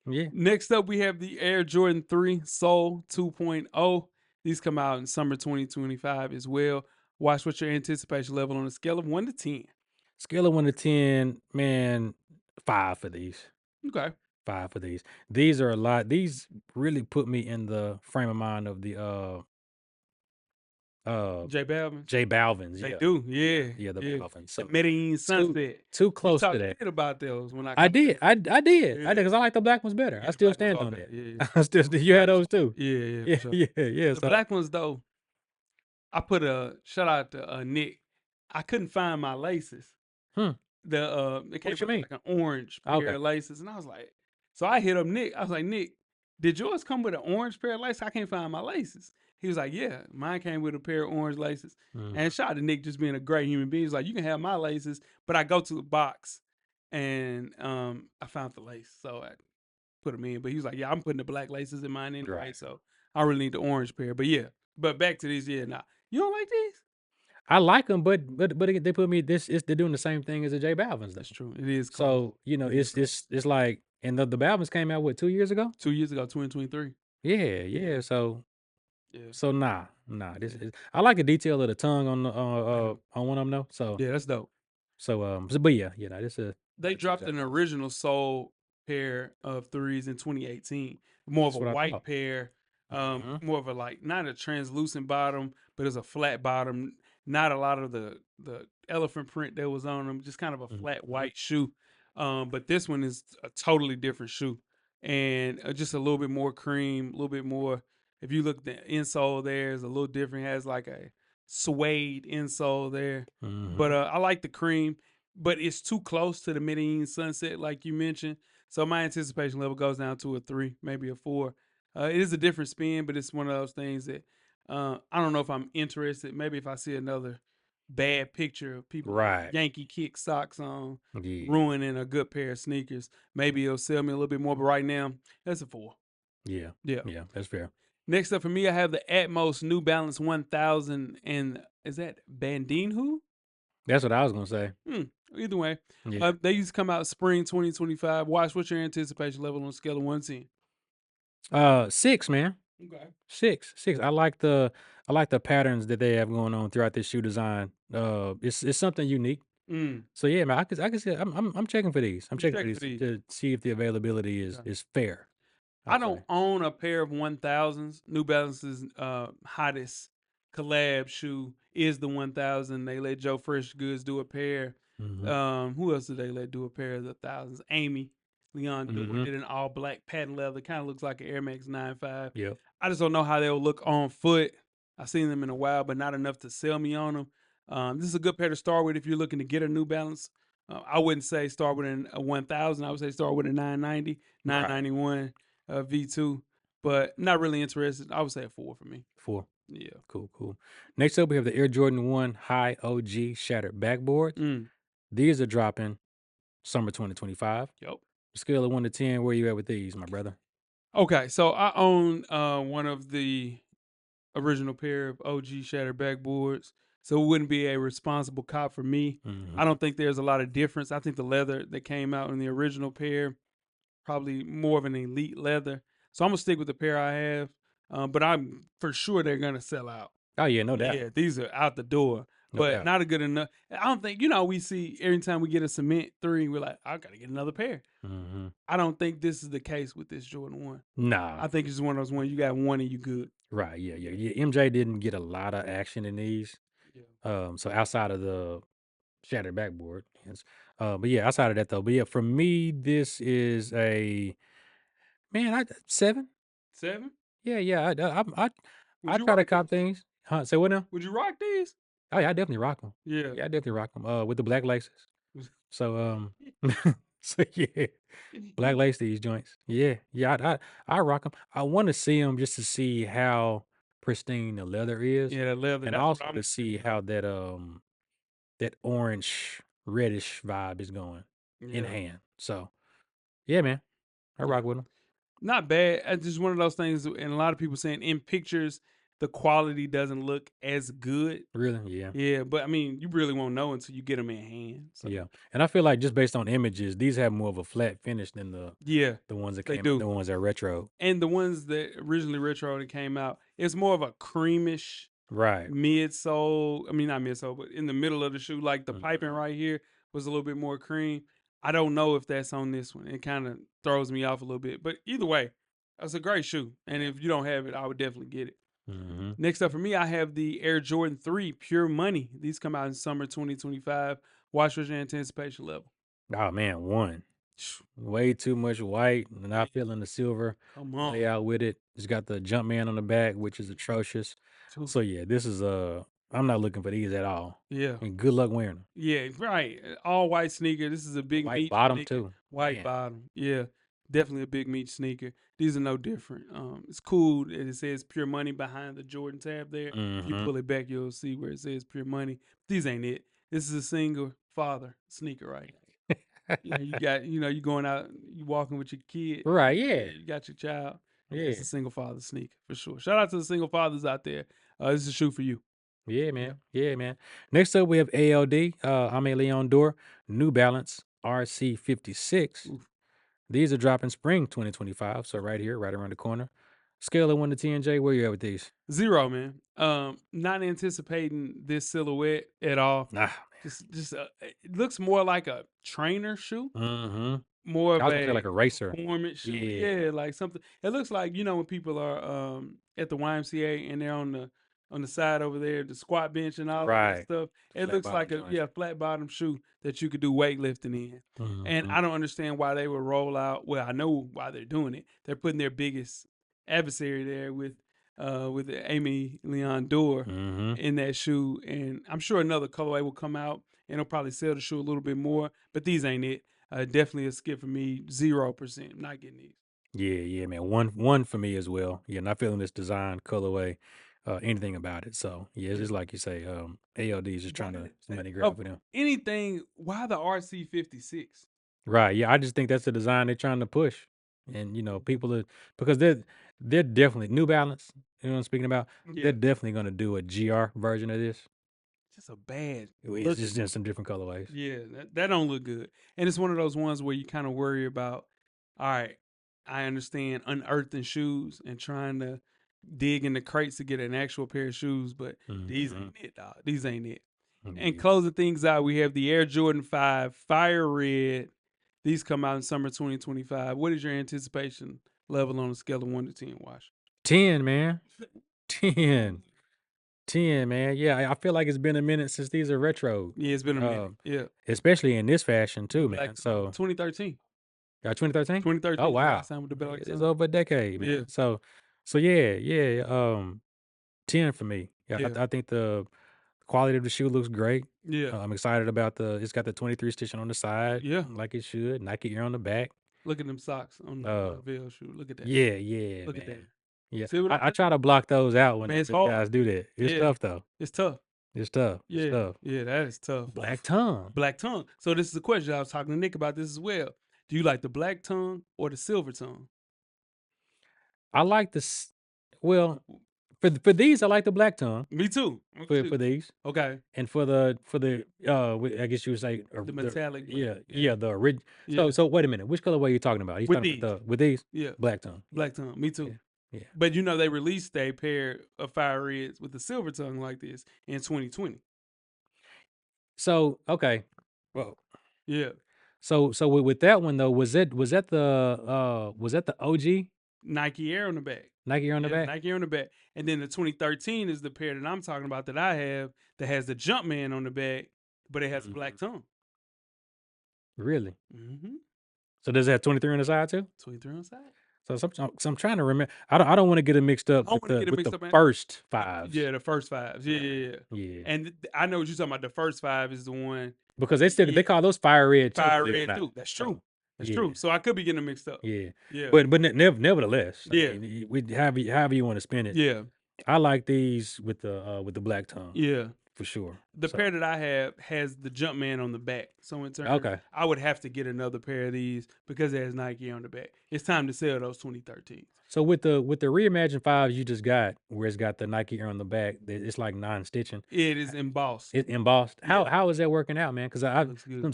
yeah. Next up, we have the Air Jordan 3 Soul 2.0. These come out in summer 2025 as well. Watch what your anticipation level on a scale of 1 to 10. Scale of 1 to 10, man, 5 for these. Okay. 5 for these. These are a lot. These really put me in the frame of mind of the J Balvin. J Balvin's. They Yeah. do. Yeah. Yeah, the Balvins. The So Medellin Sunset. too close you to talked that. shit about those when I I did. I did. Yeah. I did because I like the black ones better. Yeah, I the still black ones stand are on better. that. Yeah. I still. You had those too. Yeah, Yeah, for sure. yeah. The So black ones though, I put a shout out to Nick. I couldn't find my laces. Hmm. It came What you with mean? like an orange pair Okay. of laces, and I was like, so I hit up Nick. I was like, Nick, did yours come with an orange pair of laces? I can't find my laces. He was like, yeah, mine came with a pair of orange laces. And shout out to Nick just being a great human being. He's like, you can have my laces, but I go to the box and I found the lace, so I put them in. But he was like, yeah, I'm putting the black laces in mine anyway, Right. so I really need the orange pair. But yeah, but back to these, nah. You don't like these? I like them, but they put me they're doing the same thing as the J Balvin's though. That's true. It is close. So it's like, and the Balvin's came out 2 years ago. 2 years ago, 2023. Yeah. So Yeah. nah. This is, I like the detail of the tongue on the on one of them though. So Yeah, that's dope. but yeah, this They dropped an original Soul pair of 3s in 2018. More of That's a what I white thought. pair. More of a like not a translucent bottom, but it's a flat bottom. Not a lot of the elephant print that was on them. Just kind of a flat white shoe. But this one is a totally different shoe, and just a little bit more cream, a little bit more. If you look at the insole, there is a little different. It has like a suede insole there, but I like the cream. But it's too close to the Medellin Sunset, like you mentioned. So my anticipation level goes down to a 3, maybe a 4. It is a different spin, but it's one of those things that I don't know if I'm interested. Maybe if I see another bad picture of people with Yankee kick socks on, ruining a good pair of sneakers, maybe it'll sell me a little bit more. But right now, that's a 4. Yeah, that's fair. Next up for me, I have the Atmos New Balance 1000, and is that Bandinhu? That's what I was gonna say. Either way, Yeah. they used to come out spring 2025. Watch what's your anticipation level on a scale of 1 to 10. 6, man. Okay. 6. I like the patterns that they have going on throughout this shoe design. It's something unique. So yeah, man, I can see. I'm checking for these. I'm checking for these to see if the availability is fair. I don't own a pair of 1000s. New Balance's hottest collab shoe is the 1000. They let Joe Fresh Goods do a pair. Who else did they let do a pair of the thousands? Amy Leon did an all black patent leather. Kind of looks like an Air Max 95. Yeah. I just don't know how they'll look on foot. I've seen them in a while, but not enough to sell me on them. This is a good pair to start with if you're looking to get a New Balance. I wouldn't say start with a 1000. I would say start with a 990, 991 V2, but not really interested. I would say a 4 for me. 4. Yeah. Cool. Next up, we have the Air Jordan 1 High OG Shattered Backboard. These are dropping summer 2025. Yep. Scale of 1 to 10, where you at with these, my brother? Okay, so I own one of the original pair of OG Shattered Backboards, so it wouldn't be a responsible cop for me. I don't think there's a lot of difference. I think the leather that came out in the original pair, probably more of an elite leather. So I'm gonna stick with the pair I have, but I'm for sure they're gonna sell out. Oh yeah, no doubt. Yeah, these are out the door, but not a good enough. I don't think we see every time we get a cement 3, we're like, I gotta get another pair. I don't think this is the case with this Jordan 1. Nah, I think it's one of those ones you got one and you good. Right. Yeah. MJ didn't get a lot of action in these. So outside of the shattered backboard, but yeah, outside of that though, but yeah, for me, this is a 7. 7? Yeah. I you try to rock cop things. Huh? Say what now? Would you rock these? Oh yeah, I definitely rock them. Yeah. I definitely rock them. With the black laces. So so yeah, black lace these joints. Yeah. I rock them. I want to see them just to see how pristine the leather is, Yeah, that leather. and That's also what I'm to see how that orange reddish vibe is going in Yeah. hand. So yeah, man, I rock with them. Not bad. It's just one of those things, and a lot of people saying in pictures the quality doesn't look as good. Really, yeah. Yeah, but I mean, you really won't know until you get them in hand. So Yeah, and I feel like just based on images, these have more of a flat finish than yeah, the ones that they came, do. the ones that are retro. And the ones that originally retro that came out, it's more of a creamish Right. midsole. I mean, not midsole, but in the middle of the shoe, like the piping right here was a little bit more cream. I don't know if that's on this one. It kind of throws me off a little bit, but either way, that's a great shoe. And if you don't have it, I would definitely get it. Mm-hmm. Next up for me, I have the Air Jordan 3 Pure Money. These come out in summer 2025. Watch what's your anticipation level. Oh man, one. Way too much white. Not feeling the silver Come on. layout with it. It's got the Jumpman on the back, which is atrocious. So yeah, this is I'm not looking for these at all. Yeah. And good luck wearing them. Yeah, right. All white sneaker. This is a big White meat bottom sneaker. too. White Man. bottom. Yeah. Definitely a big meat sneaker. These are no different. It's cool that it says Pure Money behind the Jordan tab there. If you Mhm. pull it back, you'll see where it says Pure Money. These ain't it. This is a single father sneaker, right? You got, you going out, you walking with your kid. Right, yeah. You got your child. Yeah. It's a single father sneaker for sure. Shout out to the single fathers out there. This is a shoe for you. Yeah, man. Yeah, man. Next up, we have ALD. Leon Dore, New Balance RC56. Oof. These are dropping spring 2025. So right here, right around the corner. Scale of 1 to 10, Jay. Where you at with these? 0, man. Not anticipating this silhouette at all. Nah. Just it looks more like a trainer shoe. Mm-hmm. More I of was gonna say a like a racer. performance shoe. Yeah. Yeah, like something. It looks like when people are at the YMCA and they're on the side over there, the squat bench and all that Right. stuff. It Flat looks like bottom a joints. flat bottom shoe that you could do weightlifting in. And Mhm. I don't understand why they would roll out. Well, I know why they're doing it. They're putting their biggest adversary there with Amy Leon Dore Mhm. in that shoe, and I'm sure another colorway will come out and it'll probably sell the shoe a little bit more. But these ain't it. Definitely a skip for me. 0%. I'm not getting these. Yeah, man. One for me as well. Yeah, not feeling this design, colorway, anything about it. So yeah, it's just like you say, ALD is just trying to money grab for them. Anything? Why the RC56? Right. Yeah, I just think that's the design they're trying to push. And people are, because they're definitely New Balance, you know what I'm speaking about? Yeah, They're definitely gonna do a GR version of this. just a bad. It's just in some different colorways. Yeah, that don't look good. And it's one of those ones where you kind of worry about, all right, I understand unearthing shoes and trying to dig in the crates to get an actual pair of shoes, but these Mhm. ain't it, dog. These ain't it. And Yeah. closing things out, we have the Air Jordan 5 Fire Red. These come out in summer 2025. What is your anticipation level on a scale of 1 to 10, Wash? 10, man. 10. 10, man. Yeah, I feel like it's been a minute since these are retro. Yeah, it's been a minute. Yeah. Especially in this fashion too, man. Black So 2013. 2013? 2013. Oh the wow. last time with the Black It's Sun. over a decade, man. Yeah. So yeah. 10 for me. Yeah, Yeah. I think the quality of the shoe looks great. Yeah. I'm excited about it's got the 23 stitching on the side. Yeah. Like it should. Nike Air on the back. Look at them socks on the Veil shoe. Look at that. Yeah, Look man. at that. Yeah. See what I'm I try to block those out when Man, it's the hard. guys do that. It's Yeah. tough though. It's tough. It's tough. Yeah. It's tough. Yeah, that is tough. Black tongue. Black tongue. So this is a question. I was talking to Nick about this as well. Do you like the black tongue or the silver tongue? I like this. Well, for these, I like the black tongue. Me too. For these, Okay. and for the I guess you would say The metallic. yeah, the original. Yeah. So wait a minute, which colorway are you talking about? He's With talking about with these, Yeah. black tongue. Black tongue. Me too. Yeah. But they released a pair of Fire Reds with the silver tongue like this in 2020. So okay, well, Yeah. so with that one though, was that the OG Nike Air on the back. Nike Air on the back? Nike Air on the back. And then the 2013 is the pair that I'm talking about that I have that has the Jumpman on the back, but it has a black tongue. Really? Mm-hmm. So does it have 23 on the side too? 23 on the side. So I'm trying to remember. I don't want to get it mixed up with the first fives. Yeah, the first fives. Yeah. And I know what you're talking about. The first five is the one because they call those Fire Red too. Fire Red too. That's true. That's true. So I could be getting them mixed up. Yeah. Yeah. But nevertheless. Yeah. I mean, however you want to spin it. Yeah. I like these with the black tongue. Yeah. For sure. The pair that I have has the Jumpman on the back. So in turn, Okay. I would have to get another pair of these because it has Nike on the back. It's time to sell those 2013s. So with the Reimagined 5s you just got, where it's got the Nike Air on the back, it's like non-stitching. It is embossed. It's embossed. Yeah. How is that working out, man? Because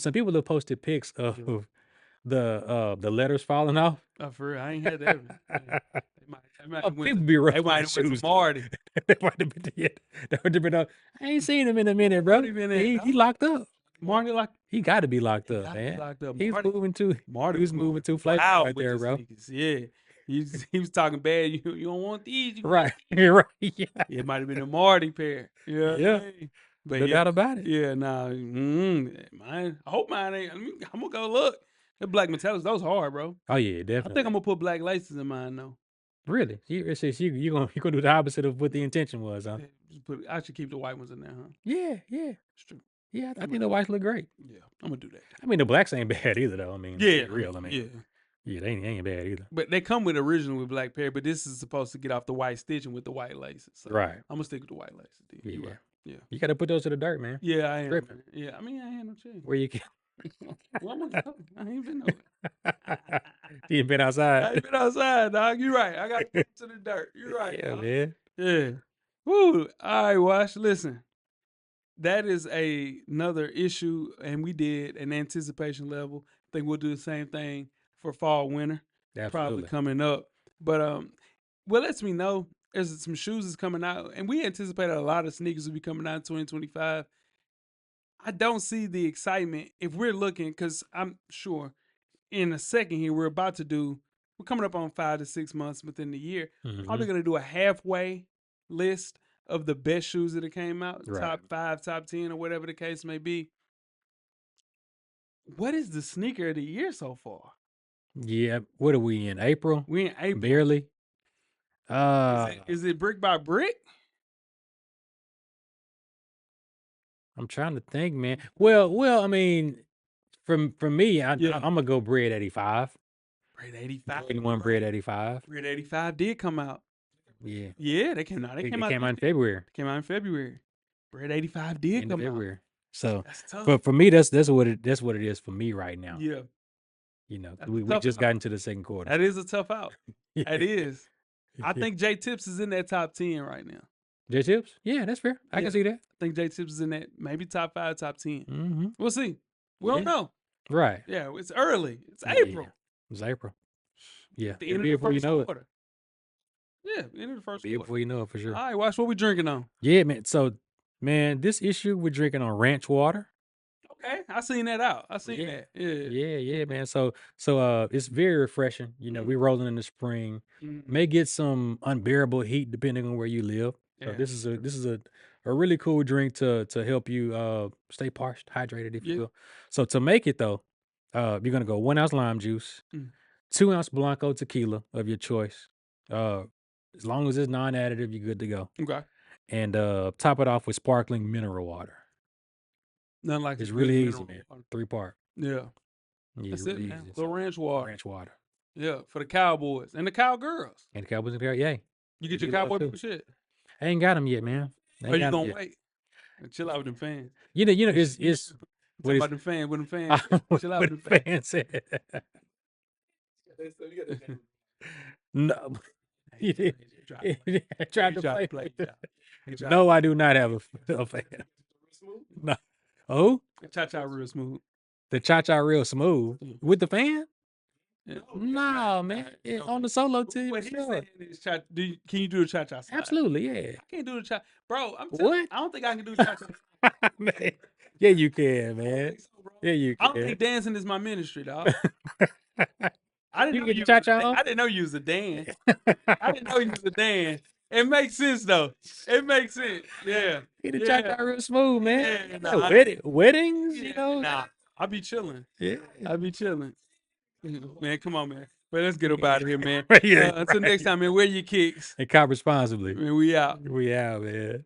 some people have posted pics of the letters falling off. Oh, for real, I ain't had that. People be rough. They might have went to Marty. They might have been, yeah, that would have been I ain't seen him in a minute, bro. He locked up. Marty locked. He got to be locked up, man. He's moving too. Marty was moving too flat right there, bro. Sneakers. Yeah, he was talking bad. You don't want these, right? Right. Yeah. It might have been a Marty pair. Yeah. Yeah. But no doubt about it. Yeah. Nah. Mine. I hope mine ain't. I'm gonna go look. The black metallics, those hard, bro. Oh yeah, definitely. I think I'm gonna put black laces in mine though. Really? You gonna do the opposite of what the intention was, huh? I should keep the white ones in there, huh? Yeah, yeah. It's true. Yeah, I think the whites look great. Yeah, I'm gonna do that. I mean, the blacks ain't bad either, though. I mean, yeah, real. I mean, yeah, they ain't bad either. But they come with original with black pair, but this is supposed to get off the white stitching with the white laces. So right. I'm gonna stick with the white laces. Yeah, right. Yeah. You got to put those to the dirt, man. Yeah, I am. Yeah, I mean, I ain't no change. Where you can. Well, I ain't been nowhere. You ain't been outside. I ain't been outside, dog. You're right. I got to put to the dirt. You're right. Yeah, dog. man. Yeah. Woo. All right, Wash. Listen, that is another issue, and we did an anticipation level. I think we'll do the same thing for fall, winter. Absolutely. Probably coming up. But what lets me know there's some shoes is coming out, and we anticipated a lot of sneakers will be coming out in 2025. I don't see the excitement if we're looking, because I'm sure in a second here we're coming up on 5 to 6 months within the year. Mm-hmm. Probably going to do a halfway list of the best shoes that have came out, right. top 5, top 10, or whatever the case may be. What is the sneaker of the year so far? Yeah, what are we in? April? We in April. Barely. Is it brick by brick? I'm trying to think, man. Well, I mean, from me, I'm gonna go Bread 85. Bread 85. 21 Bread 85. Bread 85 did come out. Yeah. Yeah, they came out. They came out in February. Came out in February. Bread 85 did come February. out. So that's tough. But for me, that's what it is for me right now. Yeah. You know, we just got into the second quarter. That is a tough out. It is. I think J Tips is in that top 10 right now. J Tips? Yeah, that's fair. I can see that. I think J Tips is in that maybe top 5, top 10. Mm-hmm. We'll see. We don't know. Right. Yeah, it's early. It's April. It's April. Yeah. The end of the first quarter. Yeah, end of the first quarter. Before you know it, for sure. All right, watch what we drinking on. Yeah, man. So, man, this issue we're drinking on ranch water. Okay, I seen that out. I seen that. Yeah, man. So it's very refreshing. You know, we're rolling in the spring. May get some unbearable heat depending on where you live. So this is a really cool drink to help you stay parched, hydrated, if you will. So to make it though, you're gonna go 1 ounce lime juice, 2 ounce Blanco tequila of your choice. As long as it's non-additive, you're good to go. Okay. And top it off with sparkling mineral water. Nothing like it's really easy, man. 3-part. Yeah. That's really it, man. Little ranch water. Ranch water. Yeah, for the cowboys and the cowgirls. And the cowboys and girls, yeah. You get your cowboy people shit? I ain't got them yet, man. You gonna wait? Chill out with them fans. You know, it's what about them fans? With them fans? Chill out with them fans. No. Tried to play. No, I do not have a fan. No. Oh? The Cha-Cha real smooth. The Cha-Cha real smooth? With the fan? No, man. On the solo team. What he's saying is, can you do the Cha-Cha slide? Absolutely, yeah. I can't do the Cha-Cha. Bro, what? I don't think I can do the Cha-Cha. Man. Yeah, you can, man. Yeah, you can. I don't think dancing is my ministry, dog. I didn't know you was a Dan. I didn't know you was a Dan. It makes sense though. It makes sense. Yeah. Get the Cha-Cha real smooth, man. Yeah, weddings, you know. Nah, I be chilling. Yeah. I be chilling. Man, come on, man. But let's get up out of here, man. Yeah, until next time, man. Wear your kicks and cop responsibly. Man, we out. We out, man.